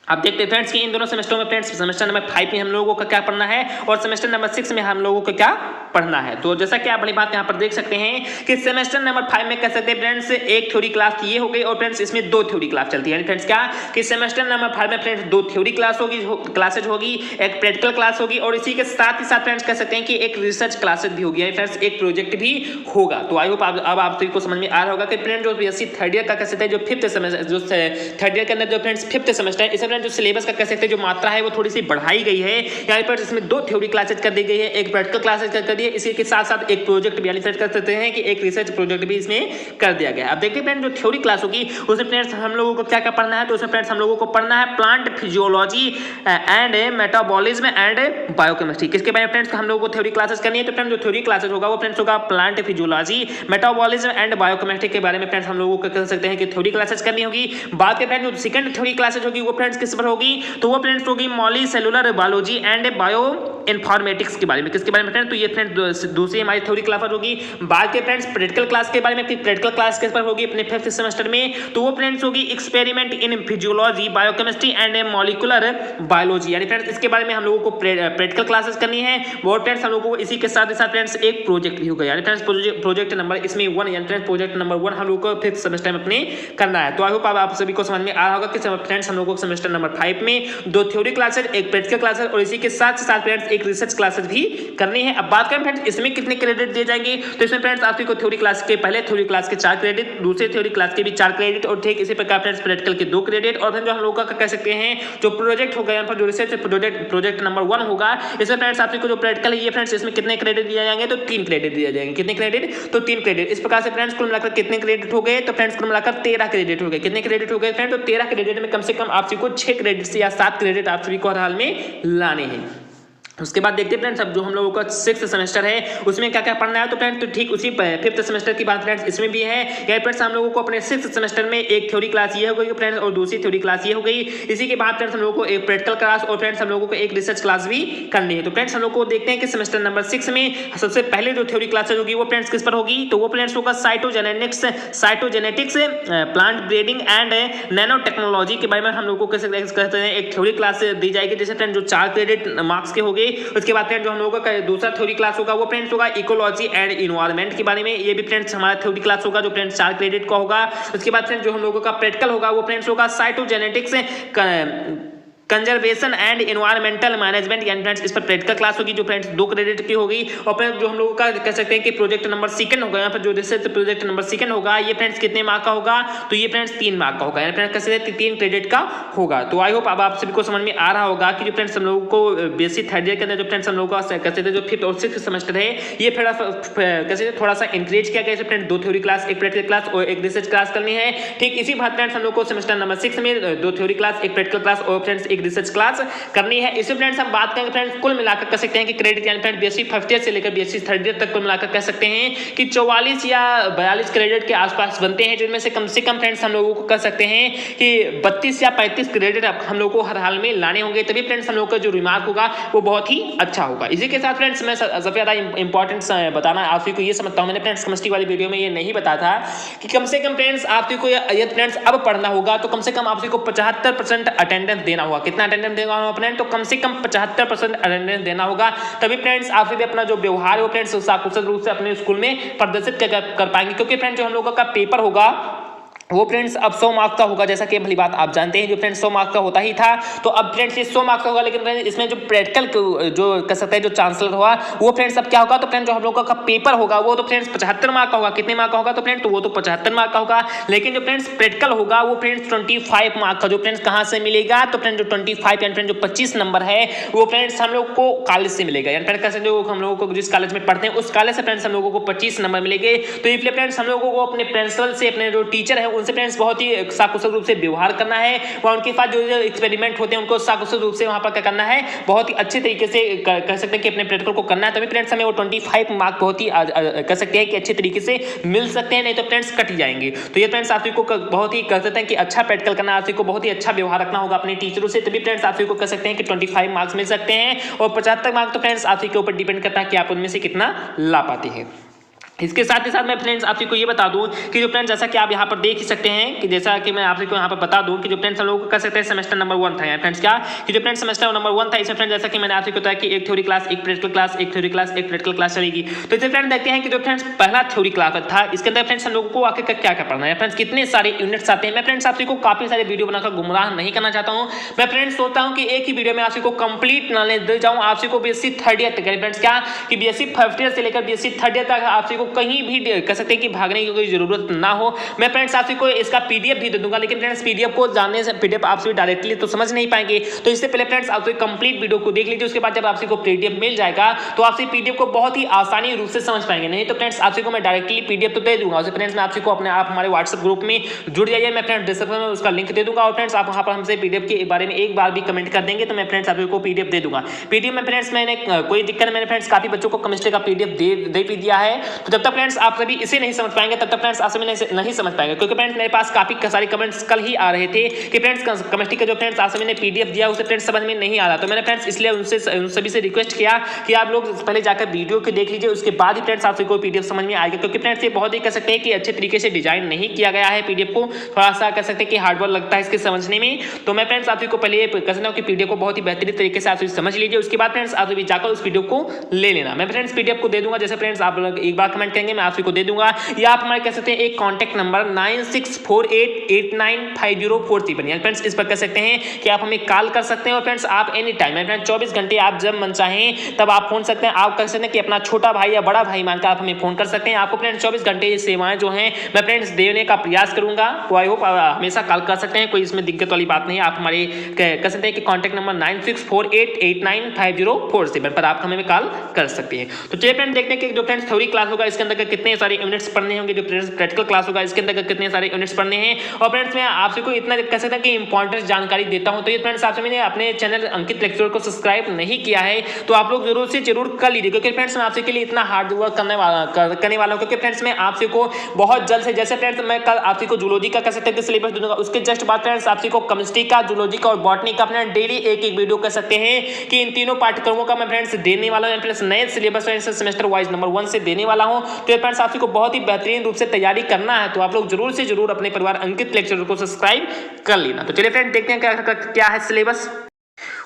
अब देखते हैं फ्रेंड्स कि इन दोनों सेमेस्टरों में फ्रेंड्स सेमेस्टर नंबर 5 में हम लोगों को क्या पढ़ना है और सेमेस्टर नंबर 6 में हम लोगों को क्या पढ़ना है। तो जैसा कि आप बड़ी बात यहाँ पर देख सकते हैं कि सेमेस्टर नंबर 5 में कह सकते हैं फ्रेंड्स एक थ्योरी क्लास ये हो गई और फ्रेंड्स इसमें 2 थ्योरी क्लास चलती है। फ्रेंड्स क्या कि सेमेस्टर नंबर 5 में फ्रेंड्स 2 थ्योरी क्लासेज होगी, एक प्रैक्टिकल क्लास होगी और इसी के साथ ही साथ फ्रेंड्स कह सकते हैं कि एक रिसर्च क्लासेज भी होगी, फ्रेंड्स एक प्रोजेक्ट भी होगा। तो आई होप अब आप सभी को समझ में आ रहा होगा कि फ्रेंड्स जो बीएससी थर्ड ईयर का कह सकते हैं जो 5th सेमेस्टर, जो थर्ड ईयर के अंदर जो फ्रेंड्स 5th सेमेस्टर है, इसमें जो सिलेबस का जो मात्रा है वो थोड़ी सी बढ़ाई गई है। यहाँ पर इसमें 2 थ्योरी क्लासेज कर दी गई है, एक प्रैक्टिकल क्लासेज कर दी है, इसी के साथ साथ एक प्रोजेक्ट भी कर सकते हैं कि एक रिसर्च प्रोजेक्ट भी इसमें कर दिया गया है। अब देखिए फ्रेंड्स जो थ्योरी क्लास होगी उसमें फ्रेंड्स हम लोगों को क्या क्या पढ़ना है, तो उसमें फ्रेंड्स हम लोगों को पढ़ना है plant physiology and metabolism and biochemistry. किसके बारे में फ्रेंड्स हम लोगों को थ्योरी क्लासेज करनी है, तो फ्रेंड्स जो थ्योरी क्लासेज होगा वो फ्रेंड्स होगा plant physiology, metabolism and biochemistry के बारे में फ्रेंड्स हम लोगों को कह सकते हैं कि थ्योरी क्लासेज करनी होगी। बात के फ्रेंड्स जो सेकंड थ्योरी क्लासेज होगी वो फ्रेंड्स किस पर होगी, तो वो फ्रेंड्स होगी cellular biology and bio informatics के बारे में। किसके बारे में फ्रेंड्स, तो ये फ्रेंड्स दूसरी हमारी थ्योरी क्लास होगी। बाद के फ्रेंड्स प्रैक्टिकल क्लास के बारे में, प्रैक्टिकल क्लास किस पर होगी अपने 5th सेमेस्टर में, तो वो फ्रेंड्स होगी experiment in physiology, biochemistry and molecular biology. यानी फ्रेंड्स इसके बारे में हम लोगों को प्रैक्टिकल क्लासेस करनी है। वो फ्रेंड्स हम लोगों को इसी के साथ फ्रेंड्स एक प्रोजेक्ट भी होगा, यानी फ्रेंड्स प्रोजेक्ट नंबर इसमें 1, यानी फ्रेंड्स प्रोजेक्ट नंबर 1 हम लोगों को 5th सेमेस्टर में अपने करना है। तो आई होप आप सभी को समझ में आ रहा होगा कि फ्रेंड्स हम लोगों को सेमेस्टर नंबर 5 में 2 थ्योरी क्लासेस, एक प्रैक्टिकल क्लासेस और इसी के साथ साथ फ्रेंड्स एक रिसर्च क्लासेस भी करनी है। अब बात करें फ्रेंड्स इसमें कितने क्रेडिट दिए जाएंगे, तो इसमें फ्रेंड्स आपको थ्योरी क्लास के पहले थ्योरी क्लास के 4 क्रेडिट, दूसरे थ्योरी क्लास के भी 4 क्रेडिट और ठीक इसी प्रकार फ्रेंड्स प्रैक्टिकल के 2 क्रेडिट और जो हम लोगों का कह सकते हैं जो प्रोजेक्ट होगा, यहाँ पर जो रिसर्च प्रोजेक्ट नंबर 1 होगा, इसमें फ्रेंड्स आपको जो प्रैक्टिकल है ये फ्रेंड्स इसमें कितने क्रेडिट दिए जाएंगे, तो 3 क्रेडिट दिए जाएंगे। कितने क्रेडिट, तो 3 क्रेडिट। इस प्रकार से फ्रेंड्स कुल मिलाकर कितने क्रेडिट हो गए, तो फ्रेंड्स कुल मिलाकर 13 क्रेडिट हो गए। कितने क्रेडिट हो गए फ्रेंड्स, तो 13 क्रेडिट में कम से कम आप सभी को 6 क्रेडिट या 7 क्रेडिट आप सभी को हर हाल में लाने हैं। उसके बाद देखते हैं फ्रेंड्स अब जो हम लोगों का 6th सेमेस्टर है उसमें क्या क्या पढ़ना है, तो फ्रेंड्स तो ठीक उसी 5th सेमेस्टर की बात फ्रेंड्स इसमें भी है। यानी फ्रेंड्स हम लोगों को अपने 6th सेमेस्टर में एक थ्योरी क्लास ये हो गई फ्रेंड्स और दूसरी थ्योरी क्लास ये हो गई। इसी के बाद फ्रेंड्स हम लोगों को एक प्रैक्टिकल क्लास और फ्रेंड्स हम लोगों को एक रिसर्च क्लास भी करनी है। तो फ्रेंड्स हम लोग को देखते हैं कि सेमेस्टर नंबर 6 में सबसे पहले जो थ्योरी क्लासेज होगी वो फ्रेंड्स किस पर होगी, तो वो फ्रेंड्स होगा cytogenetics, plant breeding and nano technology के बारे में हम लोग को कहते हैं एक थ्योरी क्लास दी जाएगी, जैसे फ्रेंड्स जो 4 क्रेडिट मार्क्स के हो गए। उसके बाद जो हम लोगों का दूसरा थ्योरी क्लास होगा वो फ्रेंड्स होगा इकोलॉजी एंड इन्वायरमेंट के बारे में, ये भी फ्रेंड्स हमारा थ्योरी क्लास होगा जो फ्रेंड्स 4 क्रेडिट का होगा। उसके बाद फ्रेंड्स जो हम लोगों का प्रैक्टिकल होगा वो फ्रेंड्स होगा cytogenetics, conservation and environmental management, यानी फ्रेंड्स इस पर प्रैक्टिकल क्लास होगी जो फ्रेंड्स 2 क्रेडिट की होगी। और फ्रेंड्स जो हम लोगों का कह सकते हैं कि प्रोजेक्ट नंबर 2 होगा, यहाँ पर जो रिसर्च प्रोजेक्ट नंबर 2 होगा ये फ्रेंड्स कितने मार्क का होगा, तो ये फ्रेंड्स 3 मार्क का होगा, यानी फ्रेंड्स कैसे 3 क्रेडिट का होगा। तो आई होप अब आप सभी को समझ में आ रहा होगा कि जो फ्रेंड्स हम लोगों को बीएससी थर्ड ईयर के अंदर जो फ्रेंड्स हम लोगों का कहते थे जो 5th और 6th सेमेस्टर है ये कैसे थोड़ा सा इंक्रीज किया गया, फ्रेंड्स 2 थ्योरी क्लास, एक प्रैक्टिकल क्लास और एक रिसर्च क्लास करनी है। ठीक इसी बात फ्रेंड्स हम लोग को सेमेस्टर नंबर 6 में 2 थ्योरी क्लास, एक प्रैक्टिकल क्लास और फ्रेंड्स एक रिसर्च क्लास करनी है। इसे फ्रेंड्स हम बात करेंगे फ्रेंड्स कुल मिलाकर कह सकते हैं कि क्रेडिट यानी फ्रेंड्स बीएससी फर्स्ट ईयर से लेकर बीएससी थर्ड ईयर तक कुल मिलाकर कह सकते हैं कि 44 या 42 क्रेडिट के आसपास बनते हैं, जिनमें से कम फ्रेंड्स हम लोगों को कह सकते हैं कि 32 या 35 क्रेडिट हम लोग को हर हाल में लाने होंगे, तभी फ्रेंड्स हम लोग का जो रिमार्क होगा वो बहुत ही अच्छा होगा। इसी के साथ फ्रेंड्स मैं सबसे ज्यादा इंपॉर्टेंट बताना आप सभी को ये समझता हूँ, मैंने फ्रेंड्स केमिस्ट्री वाली वीडियो में ये नहीं बताया था कि कम से कम फ्रेंड्स आप सभी को यदि फ्रेंड्स अब पढ़ना होगा तो कम से कम आप सभी को 75% अटेंडेंस देना होगा। कितना अटेंडेंस देना होगा फ्रेंड्स, तो कम से कम 75% अटेंडेंस देना होगा, तभी फ्रेंड्स आप भी अपना जो व्यवहार है वो फ्रेंड्स कुशल रूप से अपने स्कूल में प्रदर्शित कर पाएंगे। क्योंकि फ्रेंड्स जो हम लोगों का पेपर होगा वो फ्रेंड्स अब 100 मार्क्स का होगा, जैसा कि भली बात आप जानते हैं जो फ्रेंड्स 100 मार्क्स का होता ही था, तो अब फ्रेंड्स ये 100 मार्क्स का होगा। लेकिन फ्रेंड्स इसमें जो प्रैक्टिकल जो कह सकते हैं जो चांसलर हुआ वो फ्रेंड्स अब क्या होगा, तो फ्रेंड्स जो हम लोगों का पेपर होगा वो तो फ्रेंड्स 75 मार्क का होगा। कितने मार्क का होगा, तो फ्रेंड्स तो वो तो 75 मार्क का होगा। लेकिन जो फ्रेंड्स प्रैक्टिकल होगा वो फ्रेंड्स 25 मार्क का, जो फ्रेंड्स कहाँ से मिलेगा, तो फ्रेंड्स जो 25 यानी फ्रेंड्स जो 25 नंबर है वो फ्रेंड्स हम लोग को कॉलेज से मिलेगा, यानी फ्रेंड्स कैसे जो हम लोगों को जिस कॉलेज में पढ़ते हैं उस कॉलेज से फ्रेंड्स हम लोगों को 25 नंबर मिलेंगे। तो इसलिए फ्रेंड्स हम लोगों को अपने प्रिंसिपल से, अपने जो टीचर है उनसे फ्रेंड्स बहुत ही साकुशल रूप से व्यवहार करना है, वहाँ उनके पास जो एक्सपेरिमेंट होते हैं उनको साकुशल रूप से वहाँ पर क्या करना है, बहुत ही अच्छे तरीके से कह सकते हैं कि अपने प्रैक्टिकल को करना है। तभी फ्रेंड्स हमें वो 25 मार्क बहुत ही कह सकते हैं कि अच्छे तरीके से मिल सकते हैं, नहीं तो फ्रेंड्स कट जाएंगे। तो ये फ्रेंड्स आप सभी को बहुत ही कह सकते हैं कि अच्छा प्रैक्टिकल करना, आप सभी को बहुत ही अच्छा व्यवहार रखना होगा अपने टीचरों से, तभी फ्रेंड्स आप सभी को कह सकते हैं कि 25 मार्क्स मिल सकते हैं। और 75 मार्क्स तो फ्रेंड्स आप सभी के ऊपर डिपेंड करता है कि आप उनमें से कितना ला पाते हैं। इसके साथ ही साथ मैं फ्रेंड्स आप सभी को ये बता दूं कि जो फ्रेंड्स जैसा कि आप यहाँ पर देख ही सकते हैं कि जैसा कि मैं आप सभी को यहाँ पर बता दूं कि जो फ्रेंड्स हम लोग को कर सकते हैं सेमेस्टर नंबर 1 था फ्रेंड्स, क्या कि जो फ्रेंड्स सेमेस्टर नंबर 1 था, इसमें फ्रेंड्स जैसा कि मैंने आप सभी को बताया कि एक थ्योरी क्लास, एक प्रैक्टिकल क्लास, एक थ्योरी क्लास, एक प्रैक्टिकल क्लास चलेगी। तो इसे फ्रेंड्स देखते हैं कि जो फ्रेंड्स पहला थ्योरी क्लास था, इसके अंदर फ्रेंड्स हम लोगों को आगे क्या क्या पढ़ना है, फ्रेंड्स कितने सारे यूनिट्स आते हैं। मैं फ्रेंड्स आप सभी को काफी सारे वीडियो बनाकर गुमराह नहीं करना चाहता हूँ। मैं फ्रेंड्स सोचता हूँ कि एक ही वीडियो में आप सभी को कंप्लीट नॉलेज दे जाऊँ, आप सभी को बीएससी थर्ड ईयर तक फ्रेंड्स, क्या कि बीएससी फर्स्ट ईयर से लेकर बीएससी थर्ड ईयर तक आप सभी को कहीं भी कह सकते हैं कि भागने की कोई जरूरत ना हो। मैं फ्रेंड्स आप सभी को इसका पीडीएफ भी दे दूंगा, लेकिन फ्रेंड्स पीडीएफ को जानने से पीडीएफ आप सभी डायरेक्टली तो समझ नहीं पाएंगे। तो इससे पहले फ्रेंड्स आप सभी कंप्लीट वीडियो को देख लीजिए, उसके बाद जब आप सभी को पीडीएफ मिल जाएगा तो आप सभी पीडीएफ को बहुत ही आसानी रूप से समझ पाएंगे। नहीं तो फ्रेंड्स आप सभी को मैं डायरेक्टली पीडीएफ तो दे दूंगा, उससे फ्रेंड्स मैं आप सभी को अपने आप हमारे व्हाट्सएप ग्रुप में जुड़ जाइए, मैं फ्रेंड्स डिस्क्रिप्शन में उसका लिंक दे दूंगा। और फ्रेंड्स आप वहां पर हमसे पीडीएफ के बारे में एक बार भी कमेंट कर देंगे तो मैं फ्रेंड्स आप सभी को पीडीएफ दे दूंगा। पीडीएफ में फ्रेंड्स मैंने कोई दिक्कत, मैंने फ्रेंड्स काफी बच्चों को केमिस्ट्री का पीडीएफ दे भी दिया है। तो जब तक फ्रेंड्स आप सभी इसे नहीं समझ पाएंगे तब तक फ्रेंड्स आप सभी नहीं समझ पाएंगे, क्योंकि फ्रेंड्स मेरे पास काफी सारे कमेंट्स कल ही आ रहे थे कि फ्रेंड्स केमिस्ट्री का जो फ्रेंड्स आप सभी ने पीडीएफ दिया उसे फ्रेंड्स समझ में नहीं आ रहा। तो मैंने फ्रेंड्स इसलिए उन सभी से रिक्वेस्ट किया कि आप लोग पहले जाकर वीडियो को देख लीजिए, उसके बाद ही फ्रेंड्स आप सभी को पीडीएफ समझ में आएगा, क्योंकि फ्रेंड्स ये बहुत ही कह सकते हैं कि अच्छे तरीके से डिजाइन नहीं किया गया है पीडीएफ को, थोड़ा सा कह सकते हैं कि हार्डवर्क लगता है इसके समझने में। तो मैं फ्रेंड्स आप सभी को पहले कह सकता हूँ कि पीडीएफ को बहुत ही बेहतरीन तरीके से आप सभी समझ लीजिए, उसके बाद फ्रेंड्स आप सभी जाकर उस पीडीएफ को ले लेना। मैं फ्रेंड्स पीडीएफ को दे दूंगा, जैसे फ्रेंड्स आप लोग एक बार कमेंट करेंगे मैं आप सभी को दे दूंगा, या आप हमारे कह सकते हैं एक कॉन्टैक्ट नंबर 9648895047 फ्रेंड्स इस पर कह सकते हैं कि आप हमें कॉल कर सकते हैं। और फ्रेंड्स आप एनी टाइम फ्रेंड्स 24 घंटे आप जब मन चाहें तब आप फोन सकते हैं। आप कह सकते हैं कि अपना छोटा भाई या बड़ा भाई मानकर आप हमें फोन कर सकते हैं। आपको फ्रेंड्स 24 घंटे ये सेवाएं जो हैं मैं फ्रेंड्स देने का प्रयास करूंगा। तो आई होप हमेशा कॉल कर सकते हैं, कोई इसमें दिक्कत वाली बात नहीं है। आप हमारे कह सकते हैं कि कॉन्टैक्ट नंबर 9648895047 पर आप हमें कॉल कर सकते हैं। तो चलिए फ्रेंड्स देखते हैं कि जो फ्रेंड्स थ्योरी क्लास होगा इसके अंदर कितने सारे यूनिट्स पढ़ने होंगे, जो फ्रेंड्स प्रैक्टिकल क्लास होगा इसके अंदर कितने सारे यूनिट्स पढ़ने हैं। और फ्रेंड्स मैं आप सभी को इतना कह सकता हूं कि इंपॉर्टेंट जानकारी देता हूं। तो ये फ्रेंड्स आप सभी ने अपने चैनल अंकित लेक्चर को सब्सक्राइब नहीं किया है तो आप लोग जरूर से जरूर कर लीजिए, क्योंकि फ्रेंड्स मैं आप सभी के लिए इतना हार्ड वर्क करने वाला हूं, क्योंकि फ्रेंड्स मैं आप सभी को बहुत जल्द से, जैसे फ्रेंड्स मैं कल आप सभी को जूलॉजी का कह सकते हैं सिलेबस दूंगा, उसके जस्ट बाद फ्रेंड्स आप सभी को केमिस्ट्री का, जूलॉजी का और बॉटनी का अपना डेली एक वीडियो कह सकते हैं कि इन तीनों पाठ्यक्रमों का मैं फ्रेंड्स देने वाला हूं। फ्रेंड्स नए सिलेबस सेमेस्टर वाइज नंबर 1 से देने वाला हूं। तो फ्रेंड्स आप सभी को बहुत ही बेहतरीन रूप से तैयारी करना है, तो आप लोग जरूर से जरूर अपने परिवार अंकित लेक्चर को सब्सक्राइब कर लेना। तो चलिए फ्रेंड्स देखते हैं क्या है सिलेबस।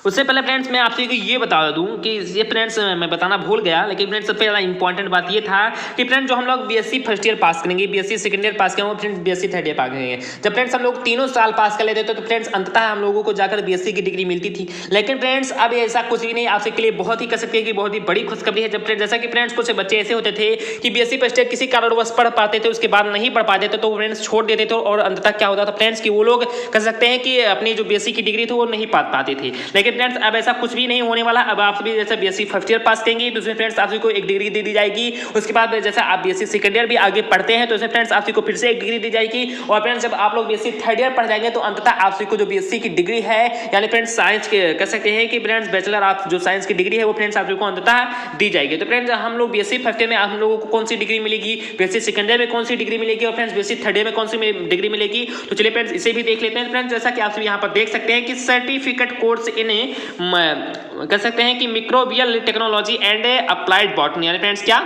उससे पहले फ्रेंड्स मैं आपसे ये बता दूं कि ये फ्रेंड्स मैं बताना भूल गया, लेकिन फ्रेंड्स सबसे ज़्यादा इंपॉर्टेंट बात ये था कि फ्रेंड्स जो हम लोग बीएससी फर्स्ट ईयर पास करेंगे, बीएससी सेकंड ईयर पास करेंगे, फ्रेंड्स बीएससी थर्ड ईयर पास करेंगे। जब फ्रेंड्स हम लोग तीनों साल पास कर लेते थे तो फ्रेंड्स अंततः हम लोगों को जाकर बीएससी की डिग्री मिलती थी। लेकिन फ्रेंड्स अब ऐसा कुछ भी नहीं, आप सबके लिए बहुत ही कह सकते हैं कि बहुत ही बड़ी खुशखबरी है। जब फ्रेंड्स जैसा कि फ्रेंड्स कुछ बच्चे ऐसे होते थे कि बीएससी फर्स्ट ईयर किसी कारणवश पढ़ पाते थे, उसके बाद नहीं पढ़ पाते थे तो फ्रेंड्स छोड़ देते थे, और अंततः क्या होता था फ्रेंड्स कि वो लोग कह सकते हैं कि अपनी जो बीएससी की डिग्री थी वो नहीं पा पाते थे। लेकिन फ्रेंड्स अब ऐसा कुछ भी नहीं होने वाला। अब आप भी जैसे बीएससी फर्स्ट ईयर पास करेंगे तो उसमें फ्रेंड्स आप सभी को एक डिग्री दे दी जाएगी। उसके बाद जैसे आप बीएससी सेकंड ईयर भी आगे पढ़ते हैं तो उसमें फ्रेंड्स आप सभी को फिर से एक डिग्री दी जाएगी। और फ्रेंड्स जब आप लोग बीएससी थर्ड ईयर पढ़ जाएंगे तो अंततः आप सभी को जो बीएससी की डिग्री है, यानी फ्रेंड्स साइंस के कह सकते हैं कि फ्रेंड्स बैचलर ऑफ जो साइंस की डिग्री है वो फ्रेंड्स आप सभी को अंततः दी जाएगी। तो फ्रेंड्स हम लोग बीएससी फर्स्ट ईयर में हम लोगों को कौन सी डिग्री मिलेगी, बीएससी सेकंड ईयर में कौन सी डिग्री मिलेगी, और फ्रेंड्स बीएससी थर्ड ईयर में कौन सी डिग्री मिलेगी। तो चलिए फ्रेंड्स इसे भी देख लेते हैं। फ्रेंड्स जैसा कि आप सभी यहाँ पर देख सकते हैं कि सर्टिफिकेट कोर्स इन कह सकते हैं कि मिक्रोबियल टेक्नोलॉजी एंड अप्लाइड बॉटनी, यानी फ्रेंड्स क्या,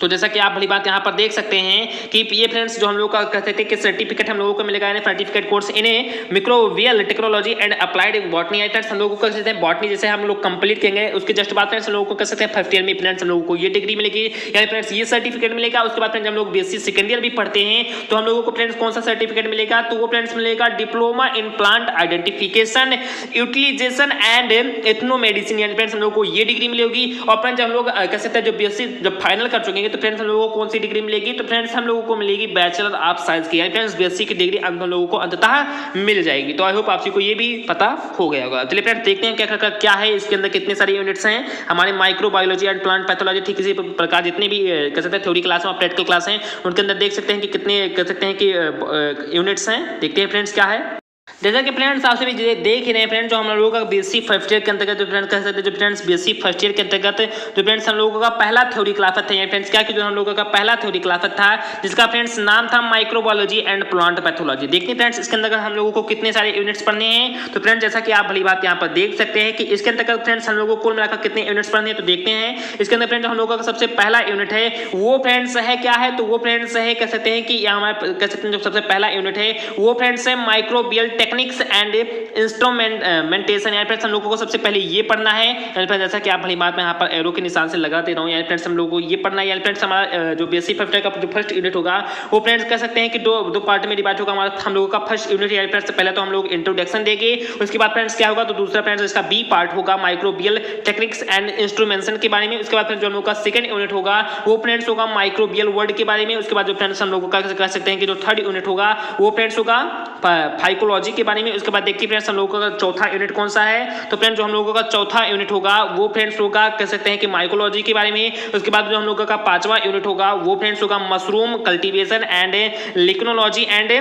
तो जैसा कि आप भली बात यहाँ पर देख सकते हैं कि ये फ्रेंड्स जो हम लोग का कहते थे कि सर्टिफिकेट हम लोगों को मिलेगा, यानी certificate course in microbial technology and applied botany. Friends हम लोगों को कह सकते हैं बॉटनी जैसे हम लोग कंप्लीट करेंगे उसके जस्ट बाद फ्रेंड्स हम लोगों को कह सकते हैं फर्स्ट ईयर में फ्रेंड्स हम लोगों को ये डिग्री मिलेगी, यानी फ्रेंड्स ये सर्टिफिकेट मिलेगा। उसके बाद फ्रेंड्स हम लोग बीएससी सेकंड ईयर भी पढ़ते हैं तो हम लोगों को फ्रेंड्स कौन सा सर्टिफिकेट मिलेगा, तो वो फ्रेंड्स मिलेगा diploma in plant identification utilization and ethnomedicine, यानी फ्रेंड्स हम लोग को ये डिग्री मिलेगी। और फ्रेंड्स हम लोग कह सकते हैं जो बीएससी जब फाइनल कर चुके हैं करेंगे तो फ्रेंड्स हम लोगों को कौन सी डिग्री मिलेगी, तो फ्रेंड्स हम लोगों को मिलेगी बैचलर ऑफ साइंस की, यानी फ्रेंड्स बीएससी की डिग्री हम लोगों को अंततः मिल जाएगी। तो आई होप आप सभी को ये भी पता हो गया होगा। चलिए फ्रेंड्स देखते हैं क्या है इसके अंदर, कितने सारे यूनिट्स हैं हमारे माइक्रोबायोलॉजी एंड प्लांट पैथोलॉजी। ठीक इसी प्रकार जितने भी कह सकते हैं थ्योरी क्लास और प्रैक्टिकल क्लास हैं उनके अंदर देख सकते हैं कि कितने कह सकते हैं कि यूनिट्स हैं। देखते हैं फ्रेंड्स क्या है। जैसा कि फ्रेंड्स आप सभी देख ही रहे हैं फ्रेंड्स, जो हम लोगों का बीएससी फर्स्ट ईयर के अंतर्गत जो फ्रेंड्स कह सकते हैं, जो फ्रेंड्स बीएससी फर्स्ट ईयर के अंतर्गत जो फ्रेंड्स हम लोगों का पहला थ्योरी क्लास था, ये फ्रेंड्स क्या कि जो हम लोगों का पहला थ्योरी क्लास था जिसका फ्रेंड्स नाम था माइक्रोबायोलॉजी एंड प्लांट पैथोलॉजी। देखिए फ्रेंड्स इसके अंतर्गत हम लोगों को कितने सारे यूनिट्स पढ़ने हैं, तो फ्रेंड्स जैसा कि आप भली बात यहाँ पर देख सकते हैं कि इसके अंतर्गत फ्रेंड्स हम लोगों को कुल मिलाकर कितने यूनिट्स पढ़ने हैं। तो देखते हैं इसके अंदर फ्रेंड्स हम लोगों का सबसे पहला यूनिट है वो फ्रेंड्स है क्या है, तो वो फ्रेंड्स है कह सकते हैं कि हमारे कह सकते हैं जो सबसे पहला यूनिट है वो फ्रेंड्स है माइक्रोबियल टेक्निक्स एंड इंस्ट्रूमेंटेशन। यानी फ्रेंड्स हम लोगों को सबसे पहले ये पढ़ना है, यानी फ्रेंड्स जैसा कि आप भली बात में यहाँ पर एरो के निशान से लगा दे रहा हूँ, यानी फ्रेंड्स हम लोगों को ये पढ़ना है। यानी फ्रेंड्स हमारा जो बीएससी फर्स्ट ईयर का जो फर्स्ट यूनिट होगा वो फ्रेंड्स कह सकते हैं कि दो पार्ट में डिवाइड होगा हमारा हम लोगों का फर्स्ट यूनिट। यानी फ्रेंड्स पहले तो हम लोग इंट्रोडक्शन देंगे, उसके बाद फ्रेंड्स क्या होगा तो दूसरा फ्रेंड्स इसका बी पार्ट होगा माइक्रोबियल टेक्निक्स एंड इंस्ट्रूमेंटेशन के बारे में। उसके बाद फ्रेंड्स जो हम लोग का सेकंड यूनिट होगा वो फ्रेंड्स होगा माइक्रोबियल वर्ड के बारे में। उसके बाद जो फ्रेंड्स हम लोगों का कह सकते हैं कि जो थर्ड यूनिट होगा वो फ्रेंड्स होगा फाइकोलॉजी के बारे में। उसके बाद देखिए फ्रेंड्स हम लोगों का चौथा यूनिट कौन सा है, तो फ्रेंड्स जो हम लोगों का चौथा यूनिट होगा वो फ्रेंड्स होगा कह सकते हैं कि माइकोलॉजी के बारे में। उसके बाद जो हम लोगों का पांचवा यूनिट होगा वो फ्रेंड्स होगा mushroom cultivation and लिग्नोलॉजी and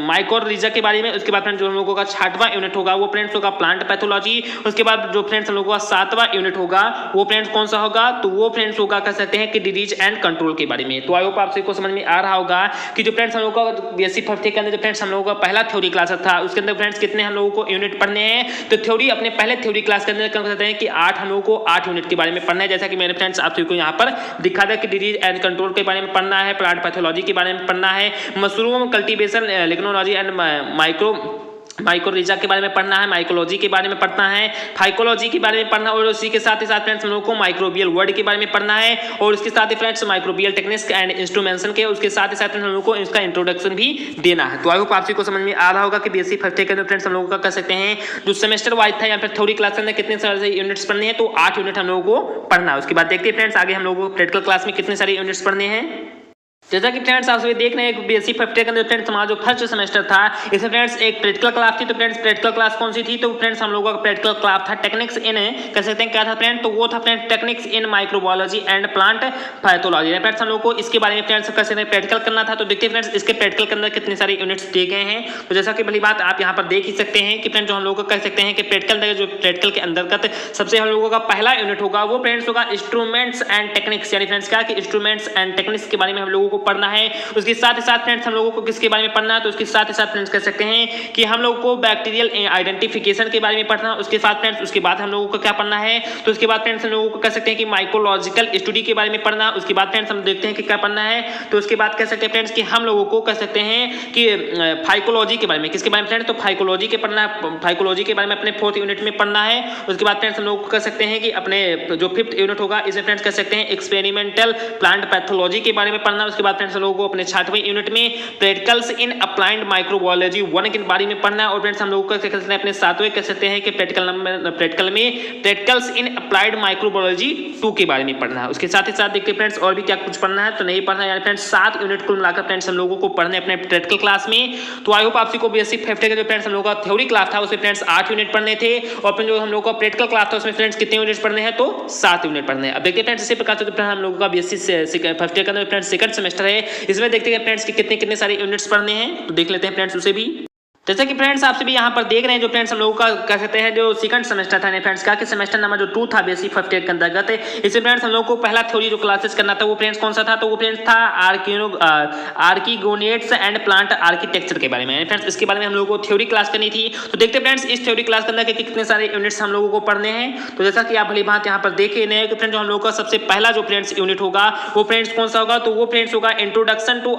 mycorrhiza के बारे में। उसके बाद फ्रेंड्स जो हम लोगों का छठवां यूनिट होगा वो फ्रेंड्स होगा प्लांट पैथोलॉजी। उसके बाद जो फ्रेंड्स हम लोगों का सातवां यूनिट होगा वो फ्रेंड्स कौन सा होगा, तो वो फ्रेंड्स होगा कह सकते हैं कि डिजीज एंड कंट्रोल के बारे में। तो आई होप आप सबको समझ में आ रहा होगा कि जो फ्रेंड्स हम लोगों का बीएससी फर्स्ट ईयर के अंदर जो फ्रेंड्स हम लोगों का पहला थ्योरी क्लास था उसके अंदर फ्रेंड्स कितने हम लोगों को यूनिट पढ़ने हैं। तो थ्योरी अपने पहले थ्योरी क्लास के अंदर कहते हैं कि 8 हम लोगों को 8 यूनिट के बारे में पढ़ना है, जैसा कि मेरे फ्रेंड्स आप सभी को यहाँ पर दिखा था कि डिजीज एंड कंट्रोल के बारे में पढ़ना है, प्लांट पैथोलॉजी के बारे में पढ़ना है, मशरूम कल्टीवेशन लिग्नोलॉजी एंड माइकोरिजा के बारे में पढ़ना है, माइकोलॉजी के बारे में पढ़ना है, फाइकोलॉजी के बारे में पढ़ना है और उसी के साथ ही साथ फ्रेंड्स हम लोगों को माइक्रोबियल वर्ड के बारे में पढ़ना है और उसके साथ ही friends microbial techniques and instrumentation के उसके साथ ही साथ हम लोगों को इसका इंट्रोडक्शन भी देना है। तो आई होप आप सभी को समझ में आ रहा होगा कि बीएससी फर्स्ट ईयर के अंदर फ्रेंड्स हम लोगों का कह सकते हैं जो सेमेस्टर वाइज था या फिर थ्योरी क्लास के अंदर कितने सारे यूनिट्स पढ़ने हैं, तो 8 यूनिट हम लोगों को पढ़ना है। उसके बाद देखते हैं फ्रेंड्स आगे हम लोगों को प्रैक्टिकल क्लास में कितने सारे यूनिट्स पढ़ने हैं। जैसा कि फ्रेंड्स आप सभी देख रहे हैं बीएससी फर्स्ट ईयर के अंदर फ्रेंड्स हमारा जो फर्स्ट सेमेस्टर था इसमें फ्रेंड्स एक प्रैक्टिकल क्लास थी। तो फ्रेंड्स प्रैक्टिकल क्लास कौन सी थी, तो फ्रेंड्स हम लोगों का प्रैक्टिकल क्लास था टेक्निक्स इन कह सकते हैं क्या था फ्रेंड, तो वो था friends techniques in microbiology and plant pathology. Friends हम लोग को इसके बारे में फ्रेंड्स कैसे प्रैक्टिकल करना था। तो देखिए फ्रेंड्स इसके प्रैक्टिकल के अंदर कितने सारे यूनिट्स दिए गए हैं। तो जैसा कि भली बात आप यहाँ पर देख ही सकते हैं कि फ्रेंड्स जो हम लोग कह सकते हैं कि प्रैक्टिकल जो प्रैक्टिकल के अंतर्गत सबसे हम लोगों का पहला यूनिट होगा वो फ्रेंड्स होगा इंस्ट्रूमेंट्स एंड टेक्निक्स। यानी फ्रेंड्स क्या कि इंस्ट्रूमेंट्स एंड टेक्निक्स के बारे में हम लोगों को पढ़ना है। उसके साथ ही साथ फ्रेंड्स हम लोगों को किसके बारे में पढ़ना है, तो उसके साथ ही साथ फ्रेंड्स कह सकते हैं कि हम लोगों को बैक्टीरियल आइडेंटिफिकेशन के बारे में पढ़ना है। उसके साथ फ्रेंड्स उसके बाद हम लोगों को क्या पढ़ना है, तो उसके बाद फ्रेंड्स हम लोगों को कह सकते हैं कि माइकोलॉजिकल स्टडी के बारे में पढ़ना। उसके बाद फ्रेंड्स हम देखते हैं कि क्या पढ़ना है, तो उसके बाद कह सकते हैं फ्रेंड्स कि हम लोगों को कह सकते हैं कि फाइकोलॉजी के बारे में, किसके बारे में फ्रेंड्स, तो फाइकोलॉजी के पढ़ना है, फाइकोलॉजी के बारे में अपने 4th यूनिट में पढ़ना है। उसके बाद फ्रेंड्स हम लोगों को कह सकते हैं कि अपने जो 5th यूनिट होगा इसमें फ्रेंड्स कह सकते हैं एक्सपेरिमेंटल प्लांट पैथोलॉजी के बारे में पढ़ना। उसके बाद फ्रेंड्स हम लोगों को अपने 6वें यूनिट में प्रैक्टिकल्स इन अप्लाइड माइक्रोबायोलॉजी 1 के बारे में पढ़ना है। और फ्रेंड्स हम लोग कह सकते हैं अपने 7वें कह सकते हैं कि प्रैक्टिकल में प्रैक्टिकल्स इन अप्लाइड माइक्रोबायोलॉजी 2 के बारे में पढ़ना है। उसके साथ ही साथ देखते हैं फ्रेंड्स और भी क्या कुछ पढ़ना है, तो नहीं पढ़ना है। यानी फ्रेंड्स 7 यूनिट कुल मिलाकर फ्रेंड्स हम लोगों को पढ़ने अपने प्रैक्टिकल क्लास में। तो आई होप आप सभी को बीएससी फर्स्ट ईयर के जो फ्रेंड्स हम लोगों का थ्योरी क्लास था उसमें फ्रेंड्स 8 यूनिट पढ़ने थे और फिर जो हम लोगों का प्रैक्टिकल क्लास था उसमें फ्रेंड्स कितने यूनिट पढ़ने हैं, तो 7 यूनिट पढ़ने हैं। अब देखते हैं फ्रेंड्स इसी प्रकार से हम लोगों का बीएससी फर्स्ट ईयर का फ्रेंड्स सेकंड सेमेस्टर है, इसमें देखते हैं फ्रेंड्स कि कितने सारे यूनिट्स पढ़ने हैं, तो देख लेते हैं फ्रेंड्स उसे भी। जैसे कि फ्रेंड्स आप सभी यहाँ पर देख रहे हैं जो फ्रेंड्स हम लोगों का कह सकते हैं जो सेकंड सेमेस्टर था फ्रेंड्स क्या कि सेमेस्टर नंबर जो 2 था बीएससी फर्स्ट ईयर के अंतर्गत, इसमें फ्रेंड्स हम लोगों को पहला थ्योरी जो क्लासेस करना था वो फ्रेंड्स कौन सा था, तो वो फ्रेंड्स था आर्किगोनेट्स एंड प्लांट आर्किटेक्चर के बारे में। फ्रेंड्स इसके बारे में हम लोगों को थ्योरी क्लास करनी थी। तो देखते फ्रेंड्स इस थ्योरी क्लास के अंदर कितने सारे यूनिट्स हम लोगों को पढ़ने हैं। तो जैसा कि आप भली बात यहाँ पर देख रहे हैं कि फ्रेंड्स जो हम लोगों का सबसे पहला जो फ्रेंड्स यूनिट होगा वो फ्रेंड्स कौन सा होगा, तो वो फ्रेंड्स होगा इंट्रोडक्शन टू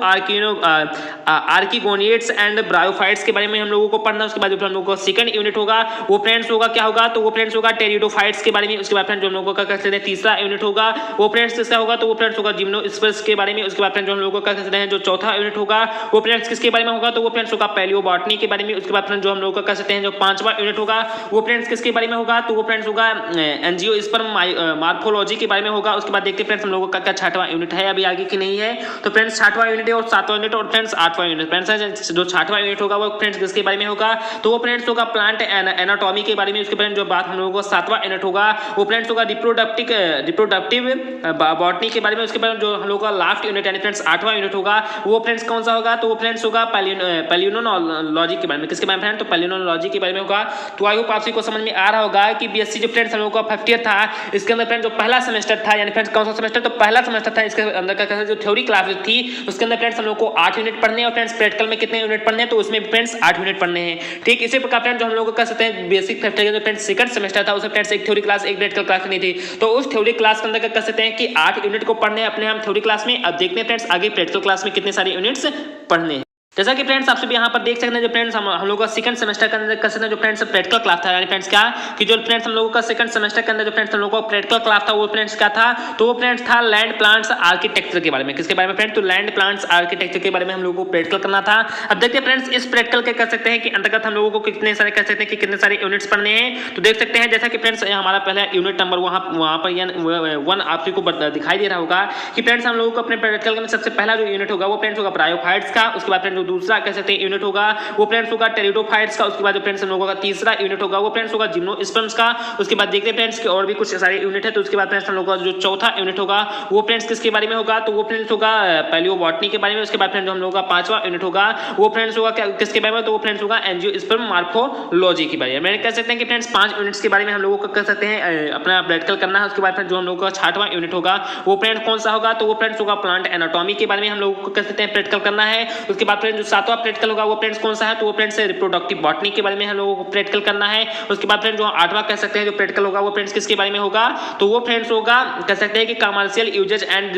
आर्किगोनेट्स एंड ब्रायोफाइट्स के बारे में। में हम लोगों को पढ़ना है। उसके बाद जो हम लोगों का सेकंड यूनिट होगा वो फ्रेंड्स होगा क्या होगा, तो वो फ्रेंड्स होगा टेरिडोफाइट्स के बारे में। उसके बाद फ्रेंड्स जो हम लोगों का कर सकते हैं तीसरा यूनिट होगा वो फ्रेंड्स किसका होगा, तो वो फ्रेंड्स होगा जिम्नोस्पर्म्स के बारे में। उसके बाद फ्रेंड्स जो हम लोगों का कर सकते हैं जो चौथा यूनिट होगा वो फ्रेंड्स किसके बारे में होगा, तो वो फ्रेंड्स होगा पैलियोबॉटनी के बारे में। उसके बाद फ्रेंड्स जो हम लोगों का कर सकते हैं जो पांचवा यूनिट होगा वो फ्रेंड्स किसके बारे में होगा, तो वो फ्रेंड्स होगा एंजियोस्पर्म मॉर्फोलॉजी के बारे में होगा। उसके बाद देखते हैं फ्रेंड्स हम लोगों का क्या छठवां यूनिट है अभी आगे की नहीं है, तो फ्रेंड्स छठवां यूनिट है और सातवां यूनिट और फ्रेंड्स आठवां यूनिट। फ्रेंड्स जो छठवां यूनिट होगा वो फ्रेंड्स किसके बारे में होगा, तो वो फ्रेंड्स होगा प्लांट एनाटॉमी के बारे में। उसके बाद जो बात हम लोगों को सातवां यूनिट होगा वो फ्रेंड्स होगा रिप्रोडक्टिव बॉटनी के बारे में। उसके बाद जो हम लोगों का लास्ट यूनिट यानी फ्रेंड्स आठवां यूनिट होगा वो फ्रेंड्स कौन सा होगा, तो वो फ्रेंड्स होगा पैलियोनोलॉजी के बारे में। किसके बारे में फ्रेंड्स, तो पैलियोनोलॉजी के बारे में होगा। तो आई होप आप सभी को समझ में आ रहा होगा कि बीएससी जो फ्रेंड्स हम लोगों का फर्स्ट ईयर था इसके अंदर फ्रेंड्स जो पहला सेमेस्टर था यानी फ्रेंड्स कौन सा सेमेस्टर, तो पहला सेमेस्टर था। इसके अंदर का जो थ्योरी क्लासेस थी उसके अंदर फ्रेंड्स हम लोग को 8 यूनिट पढ़ने हैं और फ्रेंड्स प्रैक्टिकल में कितने यूनिट पढ़ने हैं, तो उसमें फ्रेंड्स 8 यूनिट पढ़ने हैं। ठीक इसी प्रकार फ्रेंड्स जो हम लोग को कर सकते हैं बेसिक फर्स्ट ईयर जो फ्रेंड्स सेकंड सेमेस्टर था उसमें फ्रेंड्स एक थ्योरी क्लास एक प्रैक्टिकल क्लास नहीं थी, तो उस थ्योरी क्लास के अंदर कर सकते हैं कि 8 यूनिट को पढ़ने अपने हम थ्योरी क्लास में। अब देखते हैं फ्रेंड्स आगे प्रैक्टिकल क्लास में कितने सारे यूनिट्स पढ़ने हैं। जैसा कि फ्रेंड्स आप सभी यहाँ पर देख सकते हैं जो फ्रेंड्स हम लोगों का सेकंड सेमेस्टर के अंदर कर सकते हैं जो फ्रेंड्स प्रैक्टिकल क्लास था यानी फ्रेंड्स क्या कि जो फ्रेंड्स हम लोगों का सेकंड सेमेस्टर के अंदर जो फ्रेंड्स हम लोगों का प्रैक्टिकल क्लास था वो फ्रेंड्स क्या था, तो वो फ्रेंड्स था लैंड प्लांट्स आर्किटेक्चर के बारे में। किसके बारे में फ्रेंड्स, तो लैंड प्लांट्स आर्किटेक्चर के बारे में हम लोगों को प्रैक्टिकल करना था। अब देखते हैं फ्रेंड्स इस प्रैक्टिकल के कर सकते हैं कि अंतर्गत हम लोगों को कितने सारे कर सकते हैं कि कितने सारे यूनिट्स पढ़ने हैं, तो देख सकते हैं जैसा कि फ्रेंड्स हमारा पहला यूनिट नंबर वहाँ पर 1 आप को दिखाई दे रहा होगा कि फ्रेंड्स हम लोगों को अपने प्रैक्टिकल में सबसे पहला जो यूनिट होगा वो फ्रेंड्स होगा ब्रायोफाइट्स का। उसके बाद फ्रेंड्स जो दूसरा कह सकते हैं यूनिट होगा वो फ्रेंड्स होगा टेरिडोफाइट्स का। उसके बाद जो फ्रेंड्स हम लोगों का तीसरा यूनिट होगा वो फ्रेंड्स होगा जिम्नोस्पर्म्स का। उसके बाद देखते हैं फ्रेंड्स कि और भी कुछ सारे यूनिट है, तो उसके बाद फ्रेंड्स हम लोगों का जो चौथा यूनिट होगा वो फ्रेंड्स किसके बारे में होगा, तो वो फ्रेंड्स होगा पैलियोबॉटनी के बारे में। उसके बाद फ्रेंड्स हम लोगों का पांचवा यूनिट होगा वो फ्रेंड्स होगा किसके बारे में, तो वो फ्रेंड्स होगा एंजियोस्पर्म मॉर्फोलॉजी के बारे में। मैंने कह सकते हैं कि फ्रेंड्स 5 यूनिट्स के बारे में हम लोगों को कर सकते हैं अपना प्रैक्टिकल करना है। उसके बाद जो हम लोगों का छठवां यूनिट होगा वो फ्रेंड्स कौन सा होगा, तो वो फ्रेंड्स होगा प्लांट एनाटॉमी के बारे में हम लोगों को कर सकते हैं प्रैक्टिकल करना है। उसके बाद फ्रेंड्स जो सातवां प्रैक्टिकल होगा वो फ्रेंड्स कौन सा है, तो वो फ्रेंड्स रिप्रोडक्टिव बॉटनी के बारे में हम लोगों को प्रैक्टिकल करना है। उसके बाद फ्रेंड्स जो आठवां कह सकते हैं जो प्रैक्टिकल होगा वो फ्रेंड्स किसके बारे में होगा, तो वो फ्रेंड्स होगा कह सकते हैं कि commercial uses and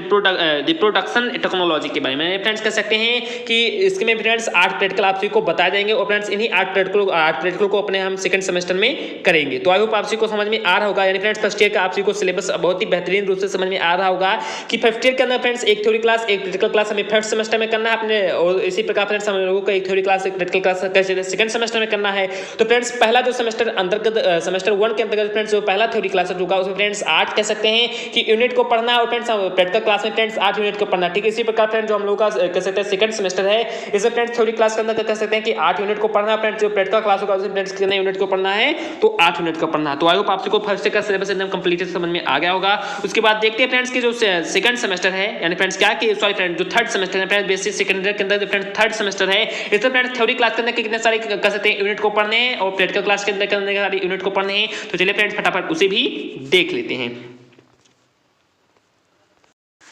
reproduction technology के बारे में। फ्रेंड्स कह सकते हैं कि इसमें फ्रेंड्स 8 प्रैक्टिकल आप सभी को बता देंगे और फ्रेंड्स इन्हीं 8 प्रैक्टिकल को अपने हम सेकंड सेमेस्टर में करेंगे। तो आई होप आप सभी को समझ में आ रहा होगा यानी फ्रेंड्स फर्स्ट ईयर का आप सभी को सिलेबस बहुत ही बेहतरीन रूप से समझ में आ रहा होगा कि फर्स्ट ईयर के अंदर फ्रेंड्स एक थ्योरी क्लास एक प्रैक्टिकल क्लास हमें फर्स्ट सेमेस्टर में करना है अपने, और इसी प्रकार फ्रेंड्स हम लोगों को एक थ्योरी क्लास एक प्रैक्टिकल क्लास सेकंड सेमेस्टर में करना है। तो फ्रेंड्स पहला जो सेमेस्टर अंतर्गत सेमेस्टर 1 के अंतर्गत फ्रेंड्स जो पहला थ्योरी क्लास होगा उसमें फ्रेंड्स 8 कह सकते हैं कि यूनिट को पढ़ना है और फ्रेंड्स प्रैक्टिकल क्लास में फ्रेंड्स 8 यूनिट को पढ़ना। ठीक है, इसी प्रकार फ्रेंड्स जो हम लोग का कह सकते हैं सेकंड सेमेस्टर है इसे फ्रेंड्स थ्योरी क्लास के अंदर कह सकते हैं कि 8 यूनिट को पढ़ना है। फ्रेंड्स जो प्रैक्टिकल क्लास होगा उसमें फ्रेंड्स कितने यूनिट को पढ़ना है, तो 8 यूनिट को पढ़ना है। तो आई होप आप सबको फर्स्ट का सिलेबस एकदम कंप्लीट समझ में आ गया होगा। उसके बाद देखते हैं फ्रेंड्स की जो सेकंड सेमेस्टर है यानी फ्रेंड्स क्या कि सॉरी फ्रेंड्स जो थर्ड सेमेस्टर है फ्रेंड्स बेसिक सेकेंडरी के अंदर जो फ्रेंड्स थर्ड सेमेस्टर है इसमें फ्रेंड्स थ्योरी क्लास के अंदर कितने सारे कह सकते हैं यूनिट को पढ़ने हैं और प्रैक्टिकल क्लास के अंदर कितने सारे यूनिट को पढ़ने हैं। तो चलिए फ्रेंड्स फटाफट उसे भी देख लेते हैं।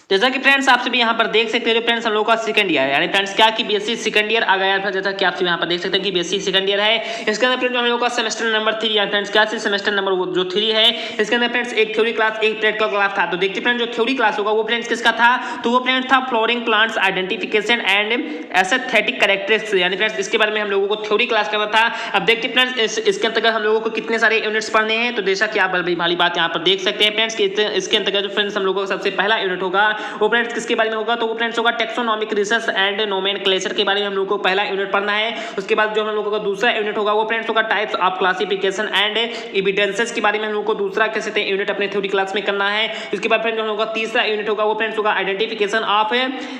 जैसा कि फ्रेंड्स आप सभी यहाँ पर देख सकते हैं फ्रेंड्स हम लोग का सेकंड ईयर है यानी फ्रेंड्स क्या कि बीएससी सेकंड ईयर आ गया था। जैसा कि आप सभी यहाँ पर देख सकते हैं कि बीएससी सेकंड ईयर है। इसके अंदर फ्रेंड्स हम लोग का सेमेस्टर नंबर 3 या फ्रेंड्स क्या सेमेस्टर नंबर जो 3 है इसके अंदर फ्रेंड्स एक थ्योरी क्लास एक प्रैक्टिकल क्लास था। तो देखते फ्रेंड्स जो थ्योरी क्लास होगा वो फ्रेंड्स किसका था, तो वो फ्रेंड्स था flooring plants identification and aesthetic characteristics यानी फ्रेंड्स इसके बारे में हम लोगों को थ्योरी क्लास करना था। अब देखते फ्रेंड्स इसके अंतर्गत हम लोगों को कितने सारे यूनिट्स पढ़ने हैं। तो जैसा कि आप वाली बात यहाँ पर देख सकते हैं फ्रेंड्स इसके अंतर्गत फ्रेंड्स हम लोगों का सबसे पहला यूनिट होगा वो फ्रेंड्स किसके बारे में होगा, तो वो फ्रेंड्स होगा टेक्सोनॉमिक रिसर्च एंड नोमेनक्लेचर के बारे में हम लोगों को पहला यूनिट पढ़ना है। उसके बाद जो हम लोगों का दूसरा यूनिट होगा वो फ्रेंड्स होगा types of classification and evidences के बारे में हम लोगों को दूसरा कह सकते हैं यूनिट अपने थ्योरी क्लास में करना है। उसके बाद फ्रेंड्स हम लोगों का तीसरा यूनिट होगा वो फ्रेंड्स होगा आइडेंटिफिकेशन ऑफ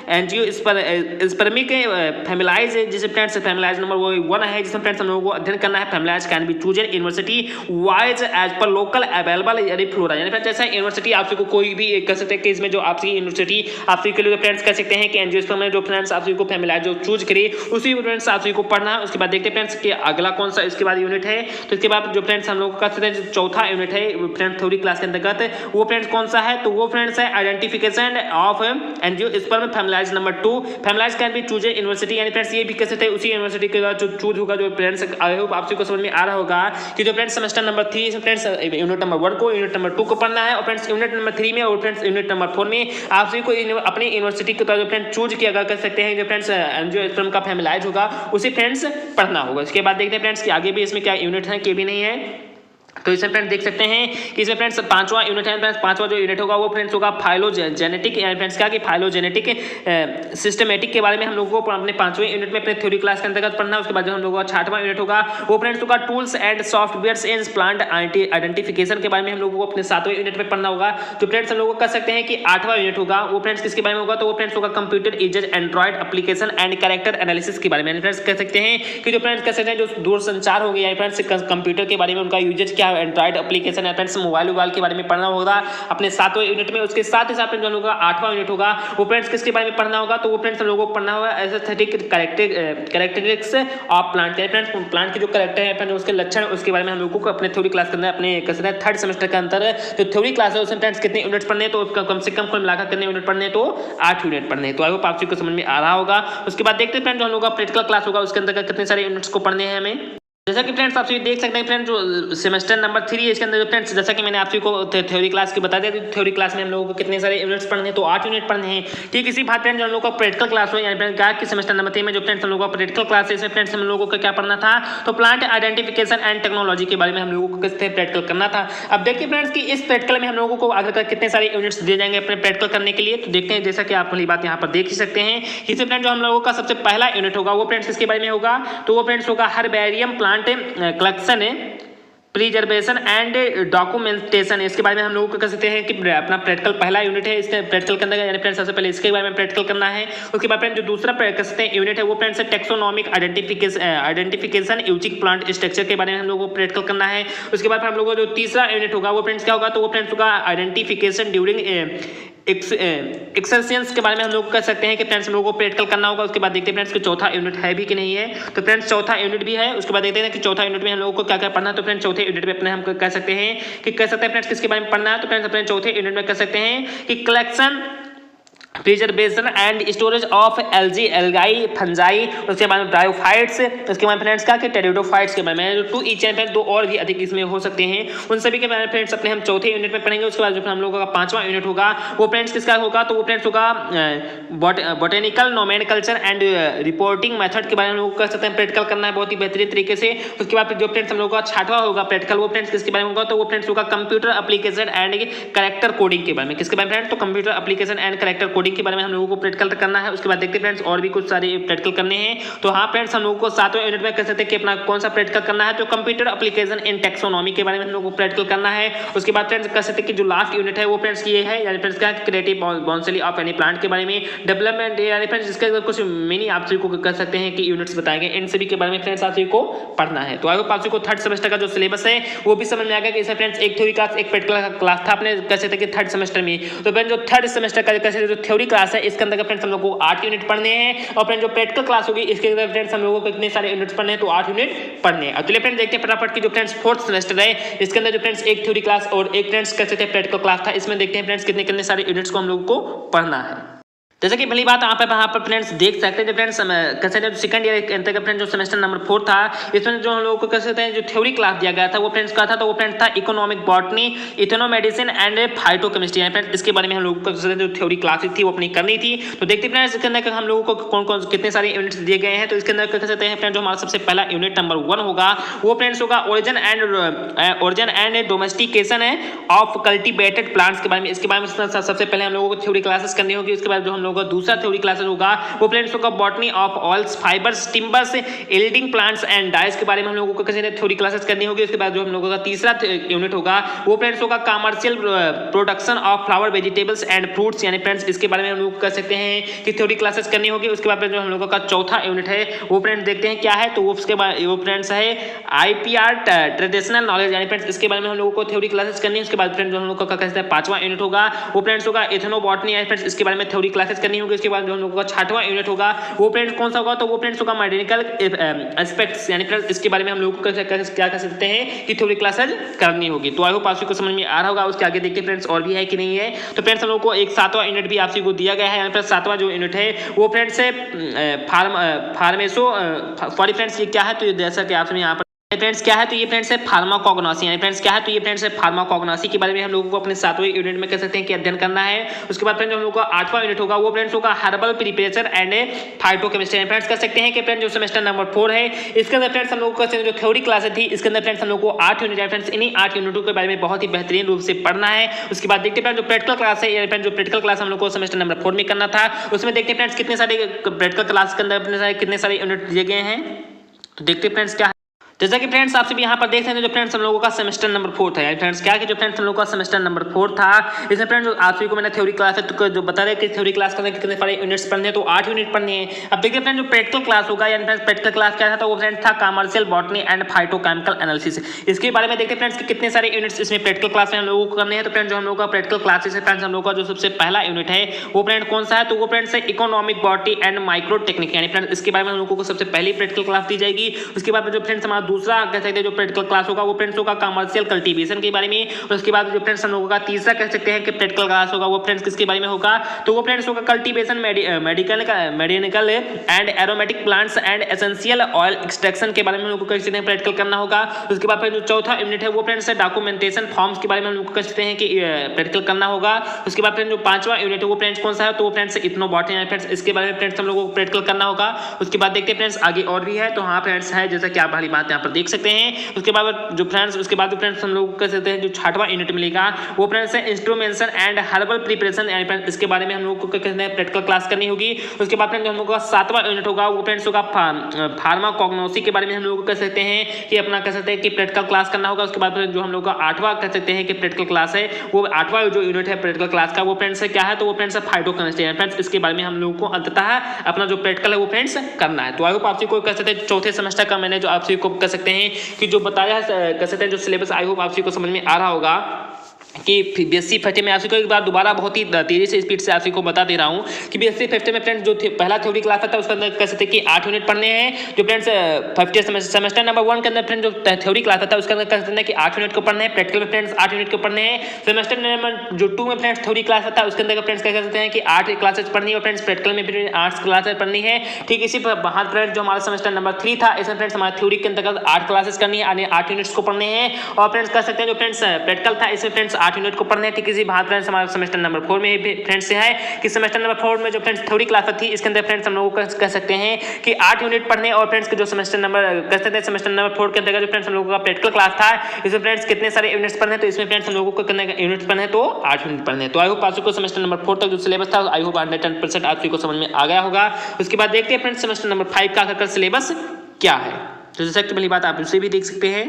एंजियोस्पर्मिक फैमिलाइज जिसे फ्रेंड्स फैमिलाइज नंबर 1 है जिसमें फ्रेंड्स हम लोगों को अध्ययन करना है। Families can be chosen university wise as per local available यानी फ्लोरा यानी फ्रेंड्स जैसा यूनिवर्सिटी आप सबको कोई भी कह सकते हैं कि इसमें जो आपकी यूनिवर्सिटी आप सबके लिए फ्रेंड्स कह सकते हैं कि एंजियोस्पर्म में जो फ्रेंड्स आप सभी को फैमिलाइज जो चूज करे उसी फ्रेंड्स आप सभी को पढ़ना है। उसके बाद देखते हैं फ्रेंड्स कि अगला कौन सा इसके बाद यूनिट है। तो इसके बाद जो फ्रेंड्स हम लोग का चौथा यूनिट है फ्रेंड्स थ्योरी क्लास के अंतर्गत वो फ्रेंड्स कौन सा है, तो वो फ्रेंड्स है identification of angiosperm families number 2 families can be choose university यानी फ्रेंड्स ये भी कह सकते हैं उसी यूनिवर्सिटी के जो चूज होगा जो फ्रेंड्स आई होप आप सभी को समझ में आ रहा होगा कि जो friends semester number 3 friends unit number 1 को यूनिट नंबर 2 को पढ़ना है और फ्रेंड्स यूनिट नंबर 3 में और फ्रेंड्स यूनिट नंबर 4 में आप सभी को अपनी यूनिवर्सिटी के जो फ्रेंड्स चूज किया कर सकते हैं, जो फ्रेंड्स एंजियोस्पर्म का फैमिलाइज होगा उसे फ्रेंड्स पढ़ना होगा। इसके बाद देखते हैं फ्रेंड्स कि आगे भी इसमें क्या यूनिट है, के भी नहीं है। तो इसमें फ्रेंड्स देख सकते हैं कि इसमें फ्रेंड्स पांचवा यूनिट है। फ्रेंड्स पांचवा जो यूनिट होगा वो फ्रेंड्स होगा फाइलोजेनेटिक, यानी फ्रेंड्स क्या कि फाइलोजेनेटिक सिस्टमेटिक के बारे में हम लोगों को अपने पांचवें यूनिट में अपने थ्योरी क्लास के अंतर्गत पढ़ना है। उसके बाद जो हम लोगों का छठवां यूनिट होगा वो फ्रेंड्स होगा tools and softwares in plant identification के बारे में हम लोगों को अपने सातवें यूनिट में पढ़ना होगा। तो फ्रेंड्स हम लोग कह सकते हैं कि आठवां यूनिट होगा वो फ्रेंड्स किसके बारे में होगा, तो वो फ्रेंड्स होगा computer uses android application and character analysis के बारे में। फ्रेंड्स कह सकते हैं कि जो फ्रेंड्स कह सकते हैं जो दूरसंचार हो गया फ्रेंड्स कंप्यूटर के बारे में उनका यूजेज क्या है, एंड्रॉइड एप्लीकेशन फ्रेंड्स मोबाइल के बारे में पढ़ना होगा अपने सातवें यूनिट में। उसके साथ ही साथ जो होगा आठवां यूनिट होगा वो फ्रेंड्स किसके बारे में पढ़ना होगा, तो वो फ्रेंड्स हम लोगों को पढ़ना होगा aesthetic characteristics of plant. Friends plant के जो कैरेक्टर है फ्रेंड्स उसके लक्षण उसके बारे में हम लोगों को अपने थ्योरी क्लास के अंदर अपने कैसे थर्ड सेमेस्टर के अंदर जो थ्योरी क्लास है उसमें फ्रेंड्स कितने यूनिट पढ़ने, तो कम से कम कुल मिलाकर कितने यूनिट पढ़ने, तो 8 यूनिट पढ़ने। तो आई होप आप सभी को समझ में आ रहा होगा। उसके बाद देखते हैं फ्रेंड्स जो हम लोग का प्रैक्टिकल क्लास होगा उसके अंदर कितने सारे यूनिट्स को पढ़ने हैं हमें। जैसा कि फ्रेंड्स आप सभी देख सकते हैं फ्रेंड्स जो सेमेस्टर नंबर 3 है इसके अंदर फ्रेंड्स जैसा कि मैंने आप सभी को थ्योरी क्लास की बता दिया, थ्योरी क्लास में हम लोगों को कितने सारे यूनिट्स पढ़ने हैं, तो 8 यूनिट पढ़ने हैं। ठीक इसी बात फ्रेंड्स हम लोगों का प्रैक्टिकल क्लास हो, यानी फ्रेंड्स क्या कि सेमेस्टर नंबर 3 में जो फ्रेंड्स हम लोगों का प्रैक्टिकल क्लास है इसमें फ्रेंड्स हम लोगों को क्या पढ़ना था, तो प्लांट आइडेंटिफिकेशन एंड टेक्नोलॉजी के बारे में हम लोगों को किससे प्रैक्टिकल करना था। अब देखिए फ्रेंड्स कि इस प्रैक्टिकल में हम लोगों को आगे तक कितने सारे यूनिट्स दिए जाएंगे अपने प्रैक्टिकल करने के लिए। तो देखते हैं जैसा कि आप वाली बात यहाँ पर देख ही सकते हैं। इससे फ्रेंड्स जो हम लोगों का सबसे पहला यूनिट होगा वो फ्रेंड्स किसके बारे में होगा, तो वो फ्रेंड्स होगा herbarium plant collection preservation and documentation. इसके बारे में हम लोगों को कह सकते हैं कि अपना प्रैक्टिकल पहला यूनिट है। इसके प्रैक्टिकल के अंदर यानी फ्रेंड्स सबसे पहले इसके बारे में प्रैक्टिकल करना है। उसके बाद फ्रेंड्स जो दूसरा कह सकते हैं यूनिट है वो friends taxonomic identification using plant structure के बारे में हम लोगों को प्रैक्टिकल करना है। उसके बाद हम लोगों को जो तीसरा यूनिट होगा वो फ्रेंड्स क्या होगा, तो वो फ्रेंड्स होगा आइडेंटिफिकेशन ड्यूरिंग एक्सरसेंस के बारे में हम लोग कह सकते हैं कि फ्रेंड्स हम लोगों को प्रैक्टिकल करना होगा। उसके बाद देखते हैं फ्रेंड्स कि चौथा यूनिट है भी कि नहीं है, तो फ्रेंड्स चौथा यूनिट भी है। उसके बाद देखते हैं कि चौथा यूनिट में हम लोगों को क्या क्या पढ़ना है। तो फ्रेंड्स चौथे यूनिट में अपने हम कह सकते हैं कि फ्रेंड्स किसके बारे में पढ़ना है, तो फ्रेंड्स अपने चौथे यूनिट में कह सकते हैं कि collection preservation and storage of algae fungi, उसके बाद में ब्रायोफाइट्स, उसके बाद फ्रेंड्स क्या कि टेरिडोफाइट्स के बारे में टू ईच एंड दो और भी अधिक इसमें हो सकते हैं, उन सभी के बारे में फ्रेंड्स अपने हम चौथे यूनिट में पढ़ेंगे। उसके बाद जो हम लोगों का पांचवा यूनिट होगा वो फ्रेंड्स किसका होगा, तो वो फ्रेंड्स होगा botanical nomenclature and reporting method के बारे में हम लोग कर सकते हैं प्रैक्टिकल करना है बहुत ही बेहतरीन तरीके से। उसके बाद जो फ्रेंड्स हम लोग का छठवां होगा प्रैक्टिकल वो फ्रेंड्स किसके बारे में होगा, तो वो फ्रेंड्स होगा computer application and character coding के बारे में। किसके बारे में फ्रेंड्स, तो computer application and character coding के बारे में हम लोगों को प्रैक्टिकल करना है। उसके बाद देखते हैं फ्रेंड्स और भी कुछ सारे प्रैक्टिकल करने हैं। तो हाँ फ्रेंड्स हम लोगों को सातवें यूनिट में कह सकते हैं कि अपना कौन सा प्रैक्टिकल करना है, तो कंप्यूटर एप्लीकेशन इन टेक्सोनॉमी के बारे में हम लोगों को प्रैक्टिकल करना है। उसके बाद फ्रेंड्स कह सकते हैं कि जो लास्ट यूनिट है वो फ्रेंड्स ये है, यानी फ्रेंड्स क्या क्रिएटिव बाउंसली ऑफ एनी प्लांट के बारे में डेवलपमेंट, यानी फ्रेंड्स इसके अंदर कुछ मिनी आप सभी को कह सकते हैं कि यूनिट्स बताएंगे, इन सभी के बारे में फ्रेंड्स आप सभी को पढ़ना है। तो आई होप आप सभी को थर्ड सेमेस्टर का जो सिलेबस है वो भी समझ में आ गया कि इसमें फ्रेंड्स एक थ्योरी क्लास एक प्रैक्टिकल क्लास था अपने कह सकते हैं कि थर्ड सेमेस्टर में। तो फ्रेंड्स जो थर्ड सेमेस्टर का कह सकते हैं जो थ्योरी क्लास है इसके अंदर फ्रेंड्स हम लोग को 8 यूनिट पढ़ने हैं, और फ्रेंड्स जो प्रैक्टिकल क्लास होगी इसके अंदर फ्रेंड्स हम लोगों को कितने सारे यूनिट्स पढ़ने हैं, तो 8 यूनिट पढ़ने हैं। चलिए फ्रेंड्स देखते हैं फटाफट की जो फ्रेंड्स फोर्थ सेमेस्टर है इसके अंदर जो फ्रेंड्स एक थ्योरी क्लास और एक फ्रेंड्स कह सकते हैं प्रैक्टिकल क्लास था, इसमें देखते हैं फ्रेंड्स कितने कितने सारे यूनिट्स को हम लोगों को पढ़ना है। जैसे कि पहली बात यहाँ पर फ्रेंड्स देख सकते हैं जो फ्रेंड्स कह सकते हैं सेकंड ईयर के अंतर्गत फ्रेंड्स जो सेमेस्टर नंबर 4 था इसमें जो हम लोगों को कह सकते हैं जो थ्योरी क्लास दिया गया था वो फ्रेंड्स का था, तो वो फ्रेंड्स था economic botany ethnomedicine and phytochemistry. Friends इसके बारे में हम लोगों को जो थ्योरी क्लासेस थी वो अपनी करनी थी। तो देखते हैं फ्रेंड्स इसके अंदर हम लोगों को कौन कौन कितने सारे यूनिट्स दिए गए हैं। तो इसके अंदर कह सकते हैं फ्रेंड्स जो हमारा सबसे पहला यूनिट नंबर 1 होगा वो फ्रेंड्स होगा ओरिजिन एंड डोमेस्टिकेशन है ऑफ कल्टिवेटेड प्लांट्स के बारे में। इसके बारे में सबसे पहले हम लोगों को थ्योरी क्लासेस करनी होगी। उसके बाद जो हम लोगों का दूसरा थ्योरी क्लासेस होगा वो फ्रेंड्स होगा botany of oils fibres timbers yielding plants and dice के बारे में हम लोगों को कैसे थ्योरी क्लासेस करनी होगी। उसके बाद जो हम लोगों का तीसरा यूनिट होगा वो फ्रेंड्स होगा commercial production of flower vegetables and fruits, यानी फ्रेंड्स इसके बारे में हम लोग कह सकते हैं कि थ्योरी क्लासेस करनी होगी। उसके बाद जो हम लोगों का चौथा यूनिट है वो फ्रेंड्स देखते हैं क्या है, तो उसके बाद वो फ्रेंड्स है आईपीआर ट्रेडिशनल नॉलेज, यानी फ्रेंड्स इसके बारे में हम लोगों को थ्योरी क्लासेस करनी है। उसके बाद फ्रेंड्स जो हम लोग का कहते हैं पांचवा यूनिट होगा वो फ्रेंड्स होगा इथेनोबॉटनी, यानी फ्रेंड्स इसके बारे में थ्योरी क्लासेस करनी होगी। उसके बाद जो हम लोगों का छठवां यूनिट होगा वो फ्रेंड्स कौन सा होगा, तो वो फ्रेंड्स होगा मैकेनिकल एस्पेक्ट्स, यानी फ्रेंड्स इसके बारे में हम लोगों को क्या कह सकते हैं कि थ्योरी क्लासेस करनी होगी। तो आई होप आप सभी को समझ में आ रहा होगा। उसके आगे देखिए फ्रेंड्स और भी है कि नहीं है। तो फ्रेंड्स हम लोग को एक सातवां यूनिट भी आप सभी को दिया गया है, यानी फ्रेंड्स सातवां जो यूनिट है वो फ्रेंड्स है फार्मेसो सॉरी फ्रेंड्स ये क्या है, तो जैसा कि आप सभी यहाँ पर फ्रेंड्स क्या है, तो ये फ्रेंड्स है फार्माकोग्नोसी, यानी फ्रेंड्स क्या है, तो ये फ्रेंड्स है फार्माकोग्नोसी के बारे में हम लोगों को अपने 7वें यूनिट में कह सकते हैं कि अध्ययन करना है। उसके बाद फ्रेंड्स हम लोगों का 8वां यूनिट होगा, वो फ्रेंड्स होगा herbal preparation and phytochemistry. Friends कह सकते हैं कि फ्रेंड्स जो सेमेस्टर नंबर 4 है इसके अंदर फ्रेंड्स हम लोगों को जो थ्योरी क्लासेस थी इसके अंदर फ्रेंड्स हम लोग को 8 यूनिट है। फ्रेंड्स इन्हीं 8 यूनिटों के बारे में बहुत ही बेहतरीन रूप से पढ़ना है। उसके बाद देखते हैं जो प्रैक्टिकल क्लास है, फ्रेंड्स जो प्रैक्टिकल क्लास हम लोग को सेमेस्टर नंबर 4 में करना था, उसमें देखते हैं फ्रेंड्स कितने सारे प्रैक्टिकल क्लास के अंदर कितने सारे यूनिट दिए गए हैं। तो देखते हैं फ्रेंड्स क्या, जैसा कि फ्रेंड्स आपसे भी यहाँ पर देख सकते हैं जो फ्रेंड्स हम लोगों का सेमेस्टर नंबर 4 था। फ्रेंड्स क्या कि जो फ्रेंड्स हम लोगों का सेमेस्टर नंबर 4 था इसमें फ्रेंड्स आप सभी को मैंने थ्योरी क्लास है तो जो बता रहे कि थ्योरी क्लास के अंदर कितने सारे यूनिट्स पढ़ने हैं, तो 8 यूनिट पढ़ने हैं। अब देखिए फ्रेंड्स जो प्रैक्टिकल क्लास होगा, यानी फ्रेंड्स प्रैक्टिकल क्लास क्या था, वो फ्रेंड्स था commercial botany and phytochemical analysis. इसके बारे में देखते हैं फ्रेंड्स कि कितने सारे यूनिट्स इसमें प्रैक्टिकल क्लास में हम लोगों को करने हैं। तो फ्रेंड्स जो हम लोग का प्रैक्टिकल क्लासेस है, फ्रेंड्स हम लोग का जो सबसे पहला यूनिट है वो फ्रेंड कौन सा है, तो वो फ्रेंड्स है economic botany and micro technique, यानी फ्रेंड्स इसके बारे में हम लोगों को सबसे पहली प्रैक्टिकल क्लास दी जाएगी। उसके बाद जो फ्रेंड्स हमारा दूसरा कह सकते हैं जो प्रैक्टिकल क्लास होगा वो फ्रेंड्स होगा कमर्शियल कल्टीवेशन के बारे में। उसके बाद जो फ्रेंड्स हम लोगों का तीसरा कह सकते हैं कि प्रैक्टिकल क्लास होगा वो फ्रेंड्स किसके बारे में होगा, तो वो फ्रेंड्स होगा cultivation medical and aromatic plants and essential oil extraction के बारे में हम लोग को कह सकते हैं प्रैक्टिकल करना होगा। उसके बाद जो चौथा यूनिट है वो फ्रेंड्स है डॉक्यूमेंटेशन फॉर्म्स के बारे में हम लोग कह सकते हैं कि प्रैक्टिकल करना होगा। उसके बाद फ्रेंड्स जो 5वां यूनिट है वो फ्रेंड्स कौन सा है, तो वो फ्रेंड्स इथनोबॉटनी, फ्रेंड्स इसके बारे में फ्रेंड्स हम लोगों को प्रैक्टिकल करना होगा। उसके बाद देखते हैं फ्रेंड्स आगे और भी है, तो हाँ फ्रेंड्स है जैसा कि आप वाली बात यहाँ पर देख सकते हैं। उसके बाद जो फ्रेंड्स उसके बाद फ्रेंड्स हम लोग कह सकते हैं जो 6वां यूनिट मिलेगा वो फ्रेंड्स है इंस्ट्रूमेंटेशन एंड हर्बल प्रिपरेशन, यानी फ्रेंड्स इसके बारे में हम लोग को कहते हैं प्रैक्टिकल क्लास करनी होगी। उसके बाद फ्रेंड्स हम लोग का 7वां यूनिट होगा वो फ्रेंड्स होगा फार्माकोग्नोसी के बारे में हम लोग कह सकते हैं कि अपना कह सकते हैं कि प्रैक्टिकल क्लास करना होगा। उसके बाद जो हम लोग का 8वां कह सकते हैं कि प्रैक्टिकल क्लास है वो 8वां जो यूनिट है प्रैक्टिकल क्लास का वो फ्रेंड्स है क्या है, तो वो फ्रेंड्स है फाइटोकेमिस्ट्री, यानी फ्रेंड्स इसके बारे में हम लोग को अंततः अपना जो प्रैक्टिकल है वो फ्रेंड्स करना है। तो आई होप आप सभी को कह सकते हैं चौथे सेमेस्टर का मैंने जो आप सभी को कह सकते हैं कि जो बताया कह सकते हैं जो सिलेबस आई होप आप सभी को समझ में आ रहा होगा कि बीएससी फर्स्ट में आप सभी को एक बार दोबारा बहुत ही तेजी से स्पीड से आप सभी को बता दे रहा हूं कि बीएससी फर्स्ट में फ्रेंड्स जो पहला थ्योरी क्लास था उसके अंदर कह सकते हैं कि 8 यूनिट पढ़ने हैं। जो फ्रेंड्स फर्स्ट सेमेस्टर नंबर 1 के अंदर फ्रेंड्स जो थ्योरी क्लास था उसके अंदर कह सकते हैं कि 8 यूनिट को पढ़ने हैं, प्रैक्टिकल में फ्रेंड्स 8 यूनिट को पढ़ने हैं। सेमेस्टर नंबर जो 2 में फ्रेंड्स थ्योरी क्लास था उसके अंदर फ्रेंड्स कह सकते हैं कि 8 क्लासेस पढ़नी है और फ्रेंड्स प्रैक्टिकल में भी 8 क्लासेस पढ़नी है। ठीक इसी बात फ्रेंड्स जो हमारा सेमेस्टर नंबर 3 था इसमें फ्रेंड्स हमारा थ्योरी के अंतर्गत 8 क्लासेस करनी है, 8 यूनिट्स को पढ़ने हैं। और फ्रेंड्स कह सकते हैं जो फ्रेंड्स प्रैक्टिकल था इसमें फ्रेंड्स 8 यूनिट को पढ़ने हैं। किसी बात फ्रेंड्स हमारा सेमेस्टर नंबर 4 में भी फ्रेंड्स से है कि सेमेस्टर नंबर 4 में जो फ्रेंड्स थ्योरी क्लास थी इसके अंदर फ्रेंड्स हम लोगों को कह सकते हैं कि 8 यूनिट पढ़ने और फ्रेंड्स के जो सेमेस्टर नंबर कह सकते हैं सेमेस्टर नंबर 4 के अंदर जो फ्रेंड्स हम लोगों का प्रैक्टिकल क्लास था इसमें फ्रेंड्स कितने सारे यूनिट्स पढ़ने, तो इसमें फ्रेंड्स हम लोगों को कितने यूनिट्स पढ़ने तो 8 यूनिट पढ़ने। तो आई होप आप सभी को सेमेस्टर नंबर 4 तक जो सिलेबस था आई होप 110% आप सभी को समझ में आ गया होगा। उसके बाद देखते हैं फ्रेंड्स सेमेस्टर नंबर 5 का सिलेबस क्या है। तो जैसा कि पहली बात आप उसे भी देख सकते हैं,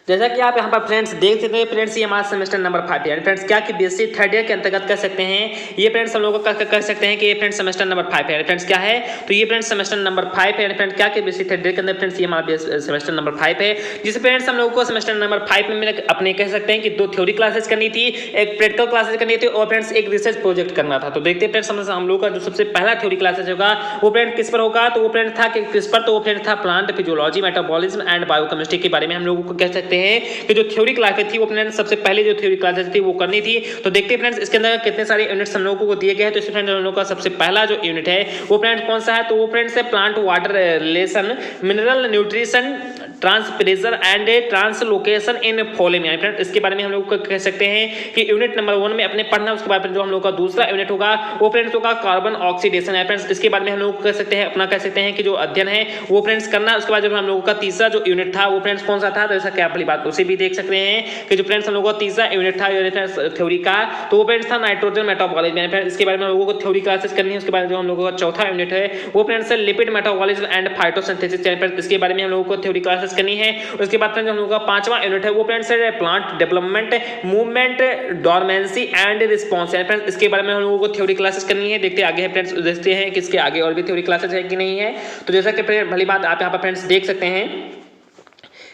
जैसा कि आप यहाँ पर फ्रेंड्स देख सकते हैं फ्रेंड्स ये हमारा सेमेस्टर नंबर 5 है फ्रेंड्स क्या कि बीएससी थर्ड ईयर के अंतर्गत कर सकते हैं। ये फ्रेंड्स हम लोगों को कर सकते हैं कि ये फ्रेंड्स सेमेस्टर नंबर 5 है फ्रेंड्स क्या है, तो ये फ्रेंड्स सेमेस्टर नंबर 5 है फ्रेंड्स क्या कि बीएससी थर्ड ईयर के अंदर फ्रेंड्स ये हमारा सेमेस्टर नंबर 5 है, जिसे फ्रेंड्स हम लोगों को सेमेस्टर नंबर 5 में अपने कह सकते हैं कि 2 थ्योरी क्लासेस करनी थी, एक प्रैक्टिकल क्लासेस करनी थी और फ्रेंड्स एक रिसर्च प्रोजेक्ट करना था। तो देखते हैं फ्रेंड्स हम लोग का जो सबसे पहला थ्योरी क्लासेस होगा वो फ्रेंड्स किस पर होगा, तो वो फ्रेंड्स था कि किस पर, तो वो फ्रेंड्स था plant physiology metabolism and biochemistry के बारे में हम लोगों को कह सकते हैं कि जो थ्योरी क्लासेस थी वो फ्रेंड्स सबसे पहले जो थ्योरी क्लासेस थी वो करनी थी। तो देखते हैं फ्रेंड्स इसके अंदर कितने सारे यूनिट्स हम लोगों को दिए गए हैं। तो इसमें फ्रेंड्स हम लोगों का सबसे पहला जो यूनिट है वो फ्रेंड्स कौन सा है, तो वो फ्रेंड्स है plant water relation mineral nutrition transpiration and translocation in phloem, यानी फ्रेंड्स इसके बारे में हम लोग कह सकते हैं कि यूनिट नंबर 1 में अपने पढ़ना। उसके बाद जो हम लोग का दूसरा यूनिट होगा वो फ्रेंड्स होगा कार्बन ऑक्सीडेशन है फ्रेंड्स, इसके बारे में हम लोग कह सकते हैं अपना कह सकते हैं कि जो अध्ययन है वो फ्रेंड्स करना। उसके बाद जब हम लोगों का तीसरा जो यूनिट था वो फ्रेंड्स कौन सा था, तो ऐसा क्या वाली बात उसे भी देख सकते हैं कि जो फ्रेंड्स हम लोगों का तीसरा यूनिट था थ्योरी का तो वो फ्रेंड्स था नाइट्रोजन मेटाबॉलिज्म, यानी फ्रेंड्स इसके बारे में हम लोगों को थ्योरी क्लासेस करनी है। उसके बाद जो हम लोगों का चौथा यूनिट है वो फ्रेंड्स है लिपिड मेटाबॉलिज्म एंड फाइटोसिंथेसिस, यानी फ्रेंड्स इसके बारे में हम लोगों को थ्योरी क्लासेस करनी है। उसके बाद फ्रेंड्स हम लोगों का पांचवा यूनिट है वो फ्रेंड्स है plant development movement dormancy and response, यानी फ्रेंड्स इसके बारे में हम लोगों को थ्योरी क्लासेस करनी है। देखते आगे है फ्रेंड्स, देखते हैं कि इसके आगे और भी थ्योरी क्लासेस है कि नहीं है। तो जैसा कि भली बात आप यहाँ पर फ्रेंड्स देख सकते हैं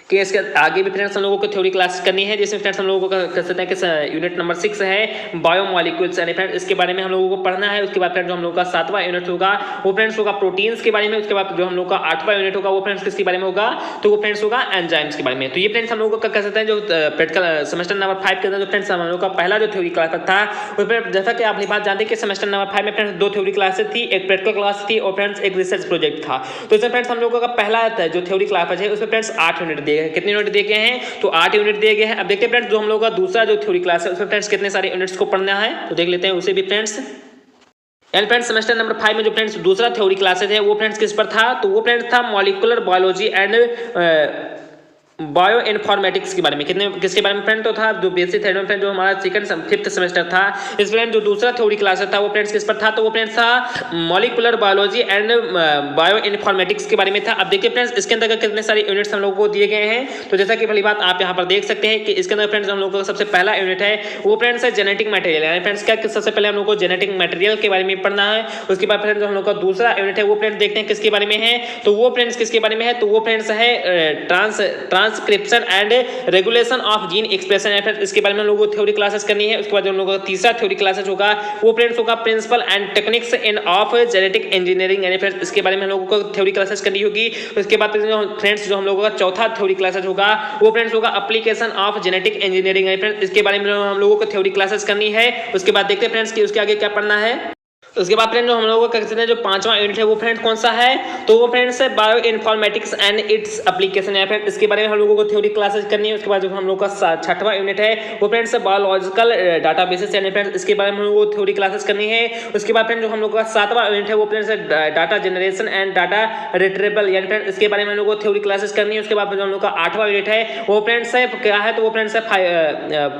कि इसके आगे भी फ्रेंड्स हम लोगों को थ्योरी क्लास करनी है, जिसमें फ्रेंड्स हम लोगों को कह सकते हैं कि यूनिट नंबर 6 है बायोमोलिक्यूल्स, यानी फ्रेंड्स इसके बारे में हम लोगों को पढ़ना है। उसके बाद फ्रेंड्स जो हम लोगों का 7वां यूनिट होगा वो फ्रेंड्स होगा प्रोटीन्स के बारे में। उसके बाद जो हम लोग का 8वां यूनिट होगा वो फ्रेंड्स किसके बारे में होगा, तो वो फ्रेंड्स होगा एंजाइम्स के बारे में। तो ये फ्रेंड्स हम लोगों को कह सकते हैं जो प्रैक्टिकल सेमेस्टर नंबर 5 के अंदर जो फ्रेंड्स हम लोगों का पहला जो थ्योरी क्लास था उसमें जैसा कि आप बात जानते हैं कि सेमेस्टर नंबर 5 में फ्रेंड्स 2 थ्योरी क्लासेस थी, एक प्रैक्टिकल क्लास थी और फ्रेंड्स एक रिसर्च प्रोजेक्ट था। तो इसमें फ्रेंड्स हम लोगों का पहला जो थ्योरी क्लास है उसमें फ्रेंड्स 8 यूनिट दिए दिए हैं। कितने यूनिट दिए गए हैं? तो 8 यूनिट दिए गए हैं। अब देखते हैं फ्रेंड्स जो हम लोग का दूसरा जो थ्योरी क्लास है उसमें फ्रेंड्स कितने सारे यूनिट्स को पढ़ना है तो देख लेते हैं उसे भी friends. And friends semester number 5 में जो फ्रेंड्स दूसरा थ्योरी क्लासेस है वो फ्रेंड्स किस पर था? तो वो फ्रेंड्स था molecular biology and bio informatics के बारे में। किसके बारे में फ्रेंड? तो था जो बेसिक थर्ड में फ्रेंड जो हमारा फिफ्थ सेमेस्टर था। इस फ्रेंड जो दूसरा थ्योरी क्लास था वो फ्रेंड्स किस पर था? तो वो फ्रेंड्स था molecular biology and bio informatics के बारे में था। अब देखिए फ्रेंड्स इसके अंदर कितने सारे यूनिट्स हम लोगों को दिए गए हैं। तो जैसा कि पहली बात आप यहाँ पर देख सकते हैं कि इसके अंदर फ्रेंड्स हम लोगों का सबसे पहला यूनिट है वो फ्रेंड्स है जेनेटिक मटेरियल। यानी फ्रेंड्स क्या सबसे पहले हम लोग को जेनेटिक मटेरियल के बारे में पढ़ना है। उसके बाद फ्रेंड्स हम लोग का दूसरा यूनिट है वो फ्रेंड्स देखते हैं किसके बारे में है। तो वो फ्रेंड्स किसके बारे में है? तो वो फ्रेंड्स है transcription and regulation of gene expression है फ्रेंड्स। इसके बारे में हम लोगों को थ्योरी क्लासेस करनी है। उसके बाद हम लोगों का तीसरा थ्योरी क्लासेस होगा वो फ्रेंड्स होगा principle and techniques in of genetic engineering. यानी फ्रेंड्स इसके बारे में हम लोगों को थ्योरी क्लासेस करनी होगी। उसके बाद फ्रेंड्स जो हम लोगों का चौथा थ्योरी क्लासेस होगा वो फ्रेंड्स होगा एप्लीकेशन ऑफ जेनेटिक इंजीनियरिंग। यानी फ्रेंड्स इसके बारे में हम लोगों को थ्योरी क्लासेस करनी है। उसके बाद देखते हैं फ्रेंड्स कि उसके आगे क्या पढ़ना है। उसके बाद फ्रेंड जो हम लोगों का कहते हैं जो पांचवा यूनिट है वो फ्रेंड कौन सा है? तो वो फ्रेंड्स है bio informatics and its application है फ्रेंड। इसके बारे में हम लोगों को थ्योरी क्लासेस करनी है। उसके बाद जो हम लोग का छठवां यूनिट है वो फ्रेंड्स है बायोलॉजिकल डाटाबेसेस यानी फ्रेंड्स इसके बारे में हम लोगों को थ्योरी क्लासेस करनी है। उसके बाद फ्रेंड जो हम लोग का सातवां यूनिट है वो फ्रेंड्स है data generation and data retrieval यानी फ्रेंड इसके बारे में हम लोग को थ्योरी क्लासेस करनी है। उसके बाद जो हम लोग का आठवां यूनिट है वो फ्रेंड्स है क्या है? तो वो फ्रेंड्स है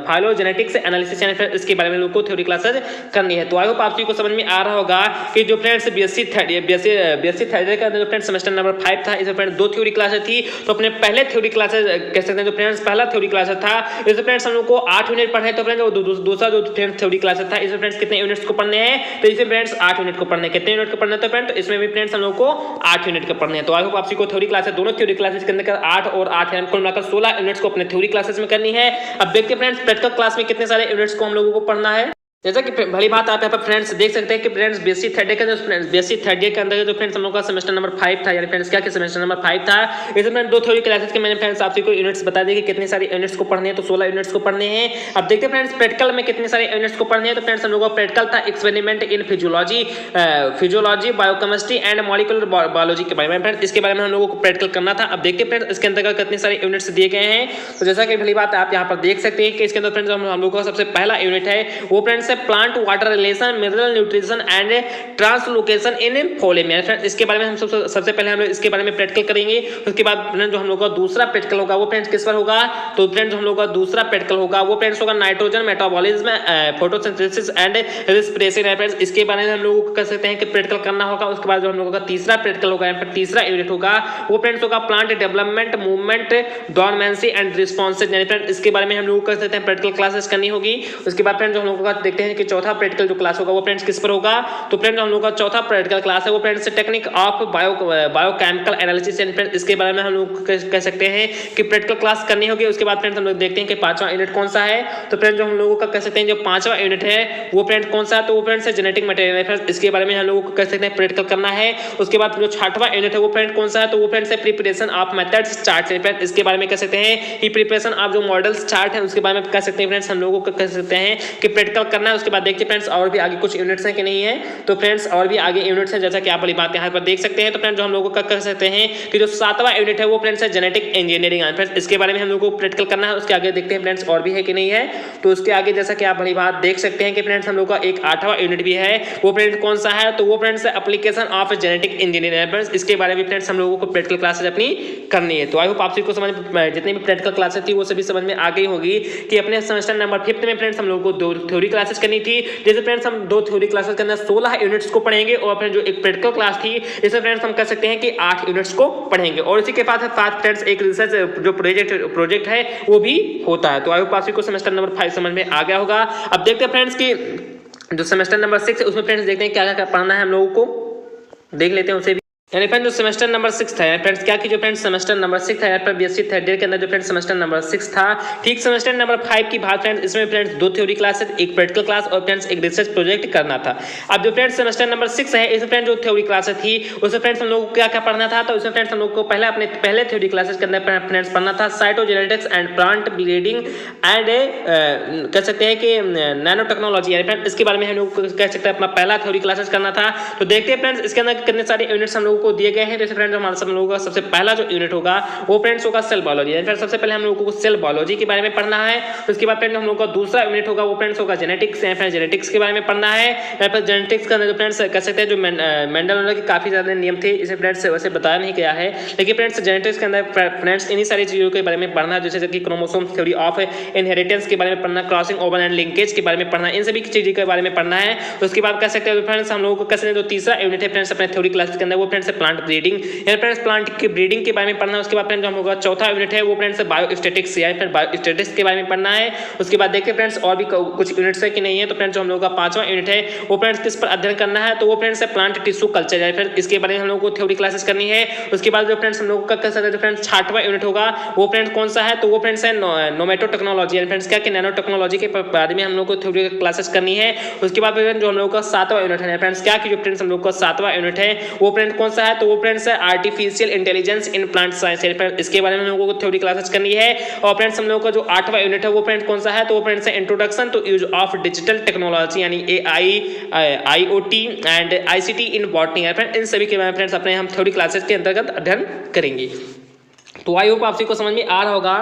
फाइलोजेनेटिक्स एनालिसिस यानी फ्रेंड इसके बारे में हम लोग को थ्योरी क्लासेस करनी है। तो आई होप आप सभी को समझ में आ रहा होगा कि जो फ्रेंड्स बीएससी थर्ड ईयर का जो फ्रेंड्स सेमेस्टर नंबर 5 था इसमें फ्रेंड्स 2 थ्योरी क्लासेस थी। तो अपने पहले थ्योरी क्लासेस कह सकते हैं जो फ्रेंड्स पहला थ्योरी क्लासेस था इसमें फ्रेंड्स हम लोग को 8 यूनिट पढ़ने। तो फ्रेंड्स दूसरा जो फ्रेंड्स थ्योरी क्लासेस था इसमें फ्रेंड्स कितने यूनिट्स को पढ़ने हैं? तो इसमें फ्रेंड्स 8 यूनिट को पढ़ने हैं। कितने यूनिट को पढ़ना है? तो फ्रेंड्स इसमें भी फ्रेंड्स हम लोग को 8 यूनिट को पढ़ने हैं। तो आई होप आप सभी को थ्योरी क्लासेस दोनों थ्योरी क्लासेस के अंदर 8 और 8 यानी कुल मिलाकर 16 यूनिट्स को अपने थ्योरी क्लासेस में करनी है। अब देखते हैं फ्रेंड्स प्रैक्टिकल क्लास में कितने सारे यूनिट्स को हम लोगों को पढ़ना है। जैसा कि भली बात आप यहाँ पर फ्रेंड्स देख सकते हैं कि फ्रेंड्स बीएससी थर्ड ईयर के अंदर जो फ्रेंड्स हम लोग का सेमेस्टर नंबर 5 था यानी फ्रेंड्स क्या सेमेस्टर नंबर 5 था। इसमें फ्रेंड्स 2 थ्योरी क्लासेस के मैंने फ्रेंड्स आपसे को यूनिट्स बता दिए कि कितने सारे यूनिट्स को पढ़ने हैं। तो 16 यूनिट्स को पढ़ने हैं। अब देखते हैं फ्रेंड्स प्रैक्टिकल में कितने सारे यूनिट्स को पढ़ने हैं। तो फ्रेंड्स हम लोग का प्रैक्टिकल था experiment in physiology biochemistry and molecular biology के बारे में फ्रेंड्स इसके बारे में हम लोगों को प्रैक्टिकल करना था। अब देखते हैं फ्रेंड्स इसके अंदर कितने सारे यूनिट्स दिए गए हैं। तो जैसा कि भली बात आप यहाँ पर देख सकते हैं कि इसके अंदर फ्रेंड्स हम लोगों का सबसे पहला यूनिट है वो फ्रेंड्स है plant water relation mineral nutrition and translocation in phloem. इसके बारे में हम सबसे पहले हम लोग इसके बारे में प्रैक्टिकल करेंगे। उसके बाद फ्रेंड्स जो हम लोग का दूसरा प्रैक्टिकल होगा वो फ्रेंड्स किस पर होगा? तो फ्रेंड्स हम लोग का दूसरा प्रैक्टिकल होगा वो फ्रेंड्स होगा nitrogen metabolism photosynthesis and respiration. Friends इसके बारे में हम लोग कर सकते हैं कि प्रैक्टिकल करना होगा। उसके बाद जो हम लोगों का तीसरा प्रैक्टिकल होगा यहाँ पर तीसरा यूनिट होगा वो फ्रेंड्स होगा plant development movement dormancy and responses यानी फ्रेंड्स इसके बारे में हम लोग कर सकते हैं प्रैक्टिकल क्लासेस करनी होगी। उसके बाद फ्रेंड्स हम लोगों का देखते हैं कि चौथा प्रैक्टिकल जो क्लास होगा वो फ्रेंड्स किस पर होगा? तो फ्रेंड्स हम लोग का चौथा प्रैक्टिकल क्लास है वो friends technique of biochemical analysis and friends इसके बारे में हम लोग कह सकते हैं कि प्रैक्टिकल क्लास करनी होगी। उसके बाद फ्रेंड्स हम लोग देखते हैं कि पांचवा यूनिट कौन सा है। तो फ्रेंड्स जो हम लोगों का कह सकते हैं जो पांचवा यूनिट है वो फ्रेंड्स कौन सा है? तो वो फ्रेंड्स है जेनेटिक मटेरियल फ्रेंड्स इसके बारे में हम लोगों को कह सकते हैं प्रैक्टिकल करना है। उसके बाद जो छठवां यूनिट है वो फ्रेंड कौन सा है? तो वो फ्रेंड्स है preparation of methods chart friends इसके बारे में कह सकते हैं कि प्रिपरेशन ऑफ जो मॉडल्स चार्ट है उसके बारे में कह सकते हैं फ्रेंड्स हम लोगों को कह सकते हैं कि प्रैक्टिकल करना है। उसके बाद देखते हैं फ्रेंड्स और भी आगे कुछ यूनिट्स हैं कि नहीं है। तो फ्रेंड्स और भी आगे यूनिट्स हैं जैसा कि आप वाली बात यहाँ पर देख सकते हैं। तो फ्रेंड्स जो हम लोगों का कह सकते हैं कि जो सातवां यूनिट है वो फ्रेंड्स है जेनेटिक इंजीनियरिंग फ्रेंड्स इसके बारे में हम लोगों को प्रैक्टिकल करना है। उसके आगे देखते हैं फ्रेंड्स और भी है कि नहीं है। तो उसके आगे जैसा कि आप वाली बात देख सकते हैं कि फ्रेंड्स हम लोग का एक आठवां यूनिट भी है वो फ्रेंड्स कौन सा है? तो वो फ्रेंड्स है application of genetic engineering friends इसके बारे में फ्रेंड्स हम लोगों को प्रैक्टिकल क्लासेस अपनी करनी है। तो आई होप आप सभी को समझ जितनी भी प्रैक्टिकल क्लासेस थी वो सभी समझ में आ गई होगी कि अपने सेमेस्टर नंबर 5 में फ्रेंड्स हम लोगों को 2 थ्योरी क्लासेस करनी थी। जैसे फ्रेंड्स हम 2 थ्योरी क्लासेस के अंदर 16 यूनिट्स को पढ़ेंगे और फिर जो एक प्रैक्टिकल क्लास थी इसमें फ्रेंड्स हम कह सकते हैं कि 8 यूनिट्स को पढ़ेंगे और इसी के साथ फ्रेंड्स एक रिसर्च जो प्रोजेक्ट है वो भी होता है। तो आई होप आप सभी को सेमेस्टर नंबर 5 समझ में आ गया होगा। अब देखते हैं फ्रेंड्स की जो सेमेस्टर नंबर 6 है उसमें फ्रेंड्स देखते हैं क्या क्या पढ़ना है हम लोगों को देख लेते हैं उसे भी। यानी फ्रेंड्स जो सेमेस्टर नंबर 6 था फ्रेंड्स क्या की जो फ्रेंड्स सेमेस्टर नंबर 6 था यहाँ पर बीएससी थर्ड ईयर के अंदर जो फ्रेंड्स सेमेस्टर नंबर 6 था ठीक सेमेस्टर नंबर 5 की बात फ्रेंड्स इसमें फ्रेंड्स 2 थ्योरी क्लासेस एक प्रैक्टिकल क्लास और फ्रेंड्स एक रिसर्च प्रोजेक्ट करना था। अब जो फ्रेंड्स सेमेस्टर नंबर 6 है इसमें फ्रेंड्स जो थ्योरी क्लासेस थी उसमें फ्रेंड्स हम लोग को क्या क्या पढ़ना था। तो उसमें फ्रेंड्स हम लोग को पहले थ्योरी क्लासेस के अंदर फ्रेंड्स पढ़ना था cytogenetics and plant breeding and कह सकते हैं कि नैनो टेक्नोलॉजी यानी फ्रेंड्स इसके बारे में हम लोग कह सकते हैं अपना पहला थ्योरी क्लासेस करना था। तो देखते हैं फ्रेंड्स इसके अंदर कितने सारे यूनिट्स हम लोग को दिए गए हैं। तो फ्रेंड्स हमारे सब लोगों का सबसे पहला जो यूनिट होगा वो फ्रेंड्स होगा सेल बायोलॉजी। फ्रेंड्स सबसे पहले हम लोगों को सेल बायोलॉजी के बारे में पढ़ना है। उसके बाद फ्रेंड्स हम लोगों का दूसरा यूनिट होगा वो फ्रेंड्स होगा जेनेटिक्स। जेनेटिक्स के बारे में पढ़ना है। यहाँ पर जेनेटिक्स का जो फ्रेंड्स कह सकते हैं जो मेंडल के काफी ज्यादा नियम थे, इसे फ्रेंड्स वैसे बताया नहीं गया है, लेकिन फ्रेंड्स जेनेटिक्स के अंदर फ्रेंड्स इन्हीं सारी चीजों के बारे में पढ़ना, जैसे कि क्रोमोसोम थ्योरी ऑफ इनहेरिटेंस के बारे में पढ़ना, क्रॉसिंग ओवर एंड लिंकेज के बारे में पढ़ना, इन सभी चीजों के बारे में पढ़ना है। उसके बाद कह सकते हैं फ्रेंड्स हम लोगों को कैसे जो तीसरा यूनिट है फ्रेंड्स अपने थ्योरी क्लास के अंदर वो फ्रेंड्स प्लांट ब्रीडिंग, यानी फ्रेंड्स प्लांट की ब्रीडिंग के बारे में पढ़ना है। उसके बाद फ्रेंड्स हम लोगों का चौथा यूनिट है वो फ्रेंड्स बायोस्टैटिक्स, यानी फिर बायोस्टैटिक्स के बारे में पढ़ना है। उसके बाद देखिए फ्रेंड्स और भी कुछ यूनिट्स है कि नहीं है। तो फ्रेंड्स हम लोगों का पांचवा यूनिट है वो फ्रेंड्स किस पर अध्ययन करना है, तो वो फ्रेंड्स प्लांट टिश्यू कल्चर, यानी फिर इसके बारे में हम लोगों को थ्योरी क्लासेस करनी है। उसके बाद जो फ्रेंड्स हम लोगों का कह सकते हैं फ्रेंड्स छठवां यूनिट होगा वो फ्रेंड्स कौन सा है, तो वो फ्रेंड्स है नोमेटो टेक्नोलॉजी, यानी फ्रेंड्स क्या कि नैनो टेक्नोलॉजी के बारे में हम लोग को थ्योरी क्लासेस करनी है। उसके बाद जो हम लोगों का सातवां यूनिट है फ्रेंड्स क्या कि जो फ्रेंड्स हम लोग का सातवां यूनिट है वो फ्रेंड्स कौन सा है, तो वो फ्रेंड्स है artificial intelligence in plant science, इसके बारे में हम लोगों को थ्योरी क्लासेस करनी है। और फ्रेंड्स हम लोगों का जो आठवां यूनिट है वो फ्रेंड्स कौन सा है, तो वो फ्रेंड्स है introduction to use of digital technology, यानी AI, IoT and ICT in botany, इन सभी के बारे में फ्रेंड्स अपने हम थ्योरी क्लासेस के अंतर्गत अध्ययन करेंगे। तो आई होप आपसी को समझ में आ रहा होगा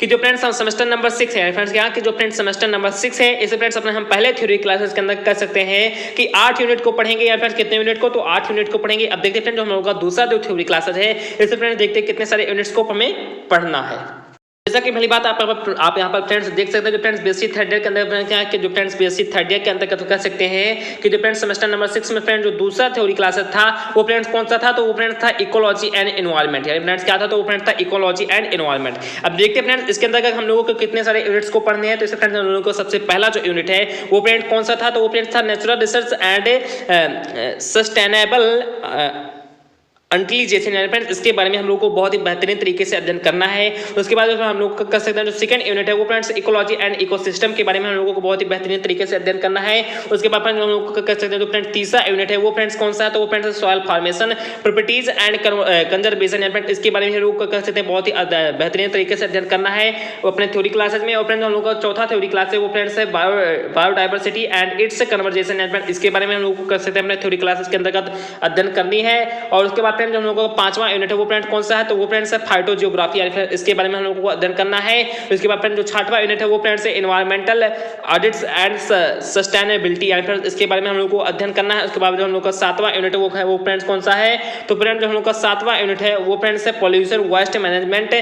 कि जो फ्रेंड्स हम सेमेस्टर नंबर 6 है फ्रेंड्स क्या कि जो फ्रेंड्स सेमेस्टर नंबर 6 है इसे फ्रेंड्स अपने हम पहले थ्योरी क्लासेस के अंदर कर सकते हैं कि 8 यूनिट को पढ़ेंगे, या फ्रेंड्स कितने यूनिट को, तो 8 यूनिट को पढ़ेंगे। अब देखते हैं फ्रेंड्स जो हम लोगों का दूसरा जो थ्योरी क्लासेस है इसे फ्रेंड्स देखते हैं कितने सारे यूनिट्स को हमें पढ़ना है। जैसा कि पहली बात आप यहाँ पर फ्रेंड्स देख सकते हैं जो फ्रेंड्स बीएससी थर्ड ईयर के अंदर क्या कि जो फ्रेंड्स बीएससी थर्ड ईयर के अंदर कह सकते हैं कि जो फ्रेंड्स सेमेस्टर नंबर 6 में फ्रेंड्स जो दूसरा थ्योरी क्लासेस था वो फ्रेंड्स कौन सा था, तो वो फ्रेंड्स था इकोलॉजी एंड एनवायरनमेंट, यानी फ्रेंड्स क्या था, तो वो फ्रेंड्स था इकोलॉजी एंड एनवायरनमेट। अब देखते हैं फ्रेंड्स इसके अंदर हम लोगों को कितने सारे यूनिट्स को पढ़ने हैं। तो इसे फ्रेंड्स हम लोगों को सबसे पहला जो यूनिट है वो फ्रेंड्स कौन सा था, तो वो फ्रेंड्स था natural research and sustainable intelligence, friends इसके बारे में हम लोग को बहुत ही बेहतरीन तरीके से अध्ययन करना है। उसके बाद हम लोग कर सकते हैं जो सेकंड यूनिट है वो फ्रेंड्स इकोलॉजी एंड इकोसिस्टम के बारे में हम लोगों को बहुत ही बेहतरीन तरीके से अध्ययन करना है। उसके बाद हम लोग कर सकते हैं जो फ्रेंड्स तीसरा यूनिट है वो फ्रेंड्स कौन सा है, तो वो friends soil formation properties and conservation, friends इसके बारे में हम लोग कर सकते हैं बहुत ही बेहतरीन तरीके से अध्ययन करना है अपने थ्योरी क्लासेज में। और फ्रेंड्स हम लोग का चौथा थ्योरी क्लास है वो फ्रेंड्स है biodiversity and it's conversation, friends इसके बारे में हम लोग कर सकते हैं अपने थ्योरी क्लासेज के अंतर्गत अध्ययन करनी है। और उसके बाद फ्रेंड्स हम लोग का पांचवा यूनिट है वो फ्रेंड्स कौन सा है, तो वो फ्रेंड्स है फाइटोजियोग्राफी, यानी इसके बारे में हम लोगों को अध्ययन करना है। उसके बाद फ्रेंड्स जो छठवां यूनिट है वो फ्रेंड्स है एनवायरमेंटल ऑडिट्स एंड सस्टेनेबिलिटी, यानी फ्रेंड्स इसके बारे में हम लोग को अध्ययन करना है। उसके बाद जो हम लोग का सातवां यूनिट है वो फ्रेंड्स कौन सा है, तो फ्रेंड्स जो हम लोग का सातवां यूनिट है वो फ्रेंड्स है pollution waste management,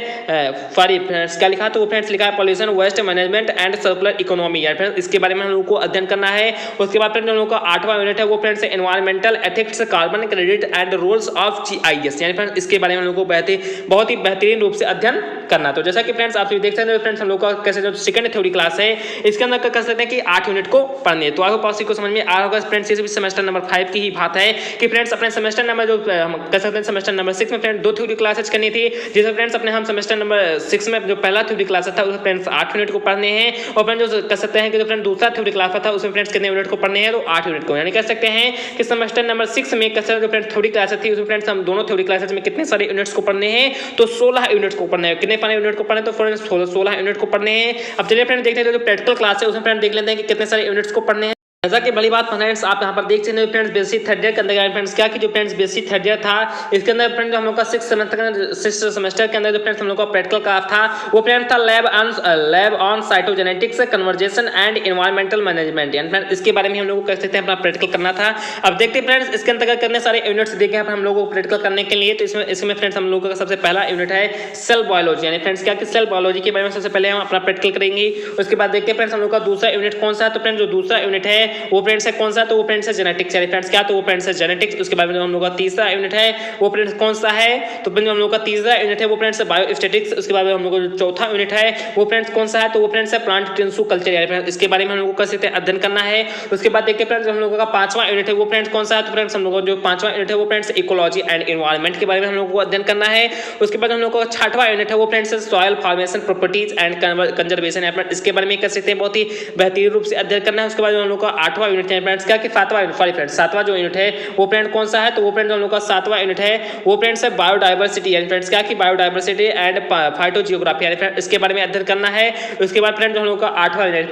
sorry friends क्या लिखा, तो वो फ्रेंड्स लिखा है pollution waste management and circular economy, यानी फ्रेंड्स इसके बारे में हम लोग को अध्ययन करना है। उसके बाद फ्रेंड्स हम लोग का आठवां यूनिट है वो फ्रेंड्स है environmental ethics carbon credit and rules of GIS, यानी फ्रेंड्स इसके बारे में हम लोग को बहुत ही बेहतरीन रूप से अध्ययन करना। तो जैसा कि फ्रेंड्स आप देख सकते हैं फ्रेंड्स हम लोग का कैसे जो सेकंड थ्योरी क्लास है इसके अंदर कर सकते हैं कि 8 यूनिट को पढ़ने है। तो आई होप आपको समझ में आ रहा होगा फ्रेंड्स, ये भी सेमेस्टर नंबर 5 की ही बात है कि फ्रेंड्स अपने सेमेस्टर नंबर जो हम कर सकते हैं सेमेस्टर नंबर 6 में फ्रेंड्स 2 थ्योरी क्लासेस करनी थी, जिसमें फ्रेंड्स अपने हम सेमेस्टर नंबर 6 में जो पहला थ्योरी क्लास था उसमें फ्रेंड्स 8 यूनिट को पढ़ने हैं। और फ्रेंड्स जो कर सकते हैं कि जो फ्रेंड्स दूसरा थ्योरी क्लास था उसमें फ्रेंड्स कितने यूनिट को पढ़ने हैं, तो 8 यूनिट को, यानी कह सकते हैं कि सेमेस्टर नंबर 6 में कर सकते जो फ्रेंड्स थ्योरी क्लासेस थी उसमें फ्रेंड्स हम दोनों थ्योरी क्लासेस में कितने सारे यूनिट्स को पढ़ने हैं, तो 16 यूनिट्स को पढ़ने हैं। कितने पाने यूनिट को पढ़ने, तो फ्रेंड्स 16 यूनिट को पढ़ने हैं। अब चलिए फ्रेंड्स देखते हैं जो प्रैक्टिकल क्लास है उसमें फ्रेंड्स देख लेते हैं कि कितने सारे यूनिट्स को पढ़ने हैं। जैसा कि बड़ी बात फ्रेंड्स आप यहाँ पर देख सकते हैं फ्रेंड्स बीएससी थर्ड ईयर के अंदर फ्रेंड्स क्या कि जो फ्रेंड्स बीएससी थर्ड ईयर था इसके अंदर फ्रेंड्स हम लोग का 6th सेमेस्टर के अंदर जो फ्रेंड्स हम लोग का प्रैक्टिकल क्लास था वो फ्रेंड्स था lab on cytogenetics conversation and environmental management, यानी फ्रेंड्स इसके बारे में हम लोग को कह सकते हैं अपना प्रैक्टिकल करना था। अब देखते हैं फ्रेंड्स इसके अंतर्गत कितने सारे यूनिट्स देखे हम लोगों को प्रैक्टिकल करने के लिए। तो इसमें फ्रेंड्स हम लोगों का सबसे पहला यूनिट है सेल बायोलॉजी, यानी फ्रेंड्स क्या कि सेल बायोलॉजी के बारे में सबसे पहले हम अपना प्रैक्टिकल करेंगे। उसके बाद देखते हैं फ्रेंड्स हम लोग का दूसरा यूनिट कौन सा है, तो फ्रेंड्स जो दूसरा यूनिट है वो फ्रेंड्स है कौन सा, तो वो फ्रेंड्स है जेनेटिक्स, यानी फ्रेंड्स क्या, तो वो फ्रेंड्स है जेनेटिक्स। उसके बाद में हम लोग का तीसरा यूनिट है वो फ्रेंड्स कौन सा है, तो फ्रेंड्स हम लोग का तीसरा यूनिट है वो फ्रेंड्स है बायोस्टैटिक्स। उसके बाद में हम लोग का जो चौथा यूनिट है वो फ्रेंड्स कौन सा है, तो वो फ्रेंड्स है प्लांट टिश्यू कल्चर, यानी फ्रेंड्स इसके बारे में हम लोग को कैसे अध्ययन करना है। उसके बाद देखते हैं फ्रेंड्स हम लोगों का पांचवा यूनिट है वो फ्रेंड्स कौन सा है, तो फ्रेंड्स हम लोग का जो पांचवा यूनिट है वो फ्रेंड्स इकोलॉजी एंड एनवायरनमेंट के बारे में हम लोग को अध्ययन करना है। उसके बाद हम लोग का छठवां यूनिट है वो friends soil formation properties and conservation, इसके बारे में कर सकते हैं बहुत ही बेहतरीन रूप से अध्ययन करना है। उसके बाद हम लोग का 8वां यूनिट है फ्रेंड्स, क्या कि 7वां यूनिट, सॉरी फ्रेंड्स 7वां जो यूनिट है वो फ्रेंड कौन सा है, तो वो फ्रेंड्स हम लोग का 7वां यूनिट है वो फ्रेंड्स है बायोडाइवर्सिटी यानी फ्रेंड्स क्या कि बायोडाइवर्सिटी एंड फाइटोजियोग्राफी यानी फ्रेंड्स इसके बारे में अध्ययन करना है। उसके बाद फ्रेंड्स हम लोग का 8वां यूनिट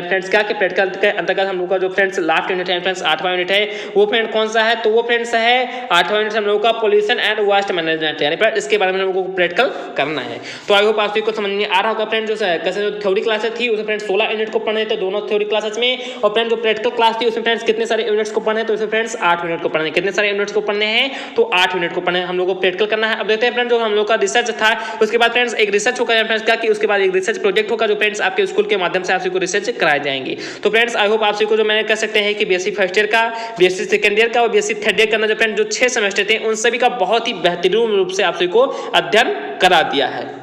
फ्रेंड्स क्या कि प्रैक्टिकल के अंतर्गत हम लोग का जो फ्रेंड्स लास्ट यूनिट है फ्रेंड्स 8वां यूनिट है वो फ्रेंड कौन सा है, तो वो फ्रेंड्स है 8वां यूनिट हम लोग का पोल्यूशन एंड वेस्ट मैनेजमेंट यानी फ्रेंड्स इसके बारे में हम लोगों को प्रैक्टिकल करना है। तो आई होप आप सभी को समझ में आ रहा होगा फ्रेंड्स, जो थ्योरी क्लासेस थी उसमें फ्रेंड्स 16 यूनिट को पढ़ने थे दोनों थ्योरी क्लासेस में, और फ्रेंड्स जो प्रैक्टिकल क्लास थी उसमें फ्रेंड्स कितने सारे यूनिट्स को पढ़ने, तो उसमें फ्रेंड्स 8 यूनिट को पढ़ने, कितने सारे यूनिट्स को पढ़ने हैं, तो 8 यूनिट को पढ़ने हम लोग को प्रैक्टिकल करना है। अब देखते हैं फ्रेंड्स जो हम लोग का रिसर्च था उसके बाद फ्रेंड्स एक रिसर्च होगा फ्रेंड्स क्या कि उसके बाद एक रिसर्च प्रोजेक्ट होगा जो फ्रेंड्स आपके स्कूल के माध्यम से आप सभी को रिसर्च कराए जाएंगे। तो फ्रेंड्स आई होप आप सभी को जो मैंने कह सकते हैं कि बीएससी फर्स्ट ईयर का, बीएससी सेकंड ईयर का और बीएससी थर्ड ईयर का जो फ्रेंड्स जो 6 सेमेस्टर थे उन सभी का बहुत ही बेहतरीन रूप से आप सभी को अध्ययन करा दिया है।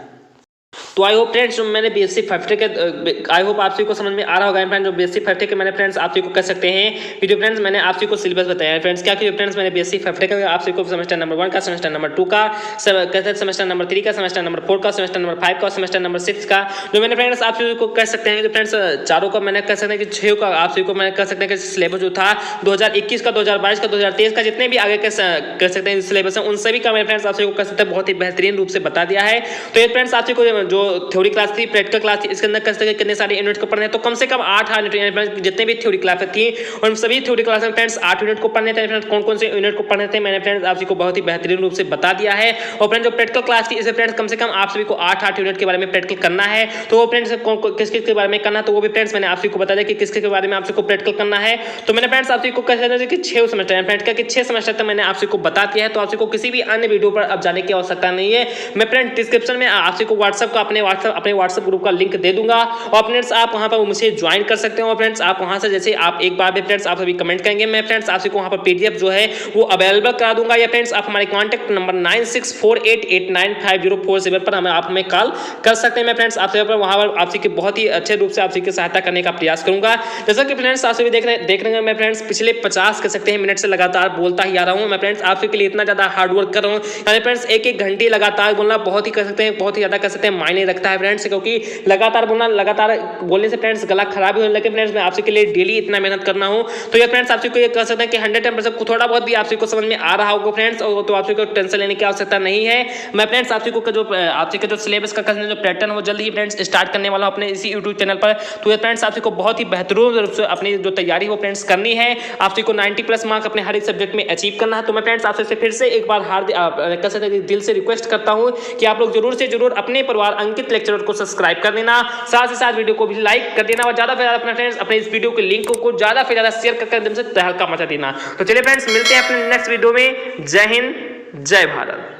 तो आई होप फ्रेंड्स मैंने बीएससी फर्स्ट के आई होप आप सभी को समझ में आ रहा होगा फ्रेंड्स जो बीएससी फर्स्ट के मैंने फ्रेंड्स आप सभी को कह सकते हैं कि जो फ्रेंड्स मैंने आप सभी को सिलेबस बताया है फ्रेंड्स क्या कि जो फ्रेंड्स मैंने बीएससी फर्स्ट के आप सभी को सेमेस्टर नंबर 1 का, सेमेस्टर नंबर 2 का, सेमेस्टर नंबर 3 का, सेमेस्टर नंबर 4 का, सेमेस्टर नंबर 5 का, सेमेस्टर नंबर 6 का जो मैंने फ्रेंड्स आप सभी को कह सकते हैं कि फ्रेंड्स चारों का मैंने कह सकते हैं कि 6 का आप सभी को मैंने कह सकते हैं कि सिलेबस जो था 2021 का, 2022 का, 2023 का जितने भी आगे कह सकते हैं सिलेबस है उन सभी का मैंने फ्रेंड्स आप सभी को कह सकते हैं बहुत ही बेहतरीन रूप से बता दिया है। तो ये फ्रेंड्स आप सभी को जो थ्योरी क्लास थी, प्रैक्टिकल क्लास थी, इसके अंदर कह सकते हैं कितने सारे यूनिट को पढ़ने हैं, तो कम से कम 8 यूनिट जितने भी थ्योरी क्लासेस थी उन सभी थ्योरी क्लास में फ्रेंड्स 8 यूनिट को पढ़ने थे। फ्रेंड्स कौन कौन से यूनिट को पढ़ने थे मैंने फ्रेंड्स आप सभी को बहुत ही बेहतरीन रूप से बता दिया है। और फ्रेंड्स जो प्रैक्टिकल क्लास थी इसे फ्रेंड्स कम से कम आप सभी को 8 यूनिट के बारे में प्रैक्टिकल करना है। तो वो फ्रेंड्स किस किस के बारे में करना, तो वो भी फ्रेंड्स मैंने आप सभी को बता दिया कि किस किस के बारे में आप सभी को प्रैक्टिकल करना है। तो मैंने फ्रेंड्स आप सभी को कह सकते हैं कि 6 सेमेस्टर है फ्रेंड्स क्या कि 6 सेमेस्टर तक मैंने आप सभी को बता दिया है। तो आप सभी को किसी भी अन्य वीडियो पर अब जाने की आवश्यकता नहीं है। मैं फ्रेंड्स डिस्क्रिप्शन में आप सभी को व्हाट्सएप का अपने व्हाट्सएप ग्रुप का लिंक दे दूंगा और फ्रेंड्स आप वहां पर मुझे ज्वाइन कर सकते हो। फ्रेंड्स आप वहां से जैसे आप एक बार भी फ्रेंड्स आप सभी कमेंट करेंगे मैं फ्रेंड्स आप सभी को वहां पर पीडीएफ जो है वो अवेलेबल करा दूंगा, या फ्रेंड्स आप हमारे कांटेक्ट नंबर 9648895047 पर आप हमें कॉल कर सकते हैं। मैं फ्रेंड्स आप सभी पर वहां पर आप सभी की बहुत ही अच्छे रूप से आप सभी की सहायता करने का प्रयास करूंगा। जैसा कि फ्रेंड्स आप सभी देख रहे हैं मैं फ्रेंड्स पिछले 50 कह सकते हैं मिनट से लगातार बोलता ही आ रहा हूं। मैं फ्रेंड्स आप सभी के लिए इतना ज्यादा हार्ड वर्क कर रहा हूं, यानी फ्रेंड्स एक घंटे लगातार बोलना बहुत ही कह सकते हैं बहुत ही ज्यादा कह सकते हैं मायने रखता है फ्रेंड्स, क्योंकि लगातार बोलना लगातार बोलने से फ्रेंड्स गला खराब ही होने लगे। फ्रेंड्स मैं आपसे के लिए डेली इतना मेहनत करना हूं, तो ये फ्रेंड्स आपसे को ये कह सकते हैं कि 110% थोड़ा बहुत भी आपसे को समझ में आ रहा होगा फ्रेंड्स, और तो आपसे को टेंशन लेने की आवश्यकता नहीं है। मैं फ्रेंड्स आपसे को जो आपसे का जो सिलेबस का जो पैटर्न वो जल्द ही फ्रेंड्स स्टार्ट करने वाला हूं अपने इसी यूट्यूब चैनल पर। तो ये फ्रेंड्स आपसे को बहुत ही बेहतरीन रूप से अपनी जो तैयारी वो फ्रेंड्स करनी है, आपसे को 90+ मार्क अपने हर एक सब्जेक्ट में अचीव करना है। तो मैं फ्रेंड्स आपसे फिर से एक बार कह सकते हैं दिल से रिक्वेस्ट करता हूं कि आप लोग जरूर से जरूर अपने परिवार अंकित लेक्चरर को सब्सक्राइब कर देना, साथ ही साथ वीडियो को भी लाइक कर देना और ज्यादा से ज्यादा अपने फ्रेंड्स अपने इस वीडियो के लिंक को ज्यादा से ज्यादा शेयर करके एकदम से तहलका मचा देना। तो चलिए फ्रेंड्स मिलते हैं अपने नेक्स्ट वीडियो में। जय हिंद, जय भारत।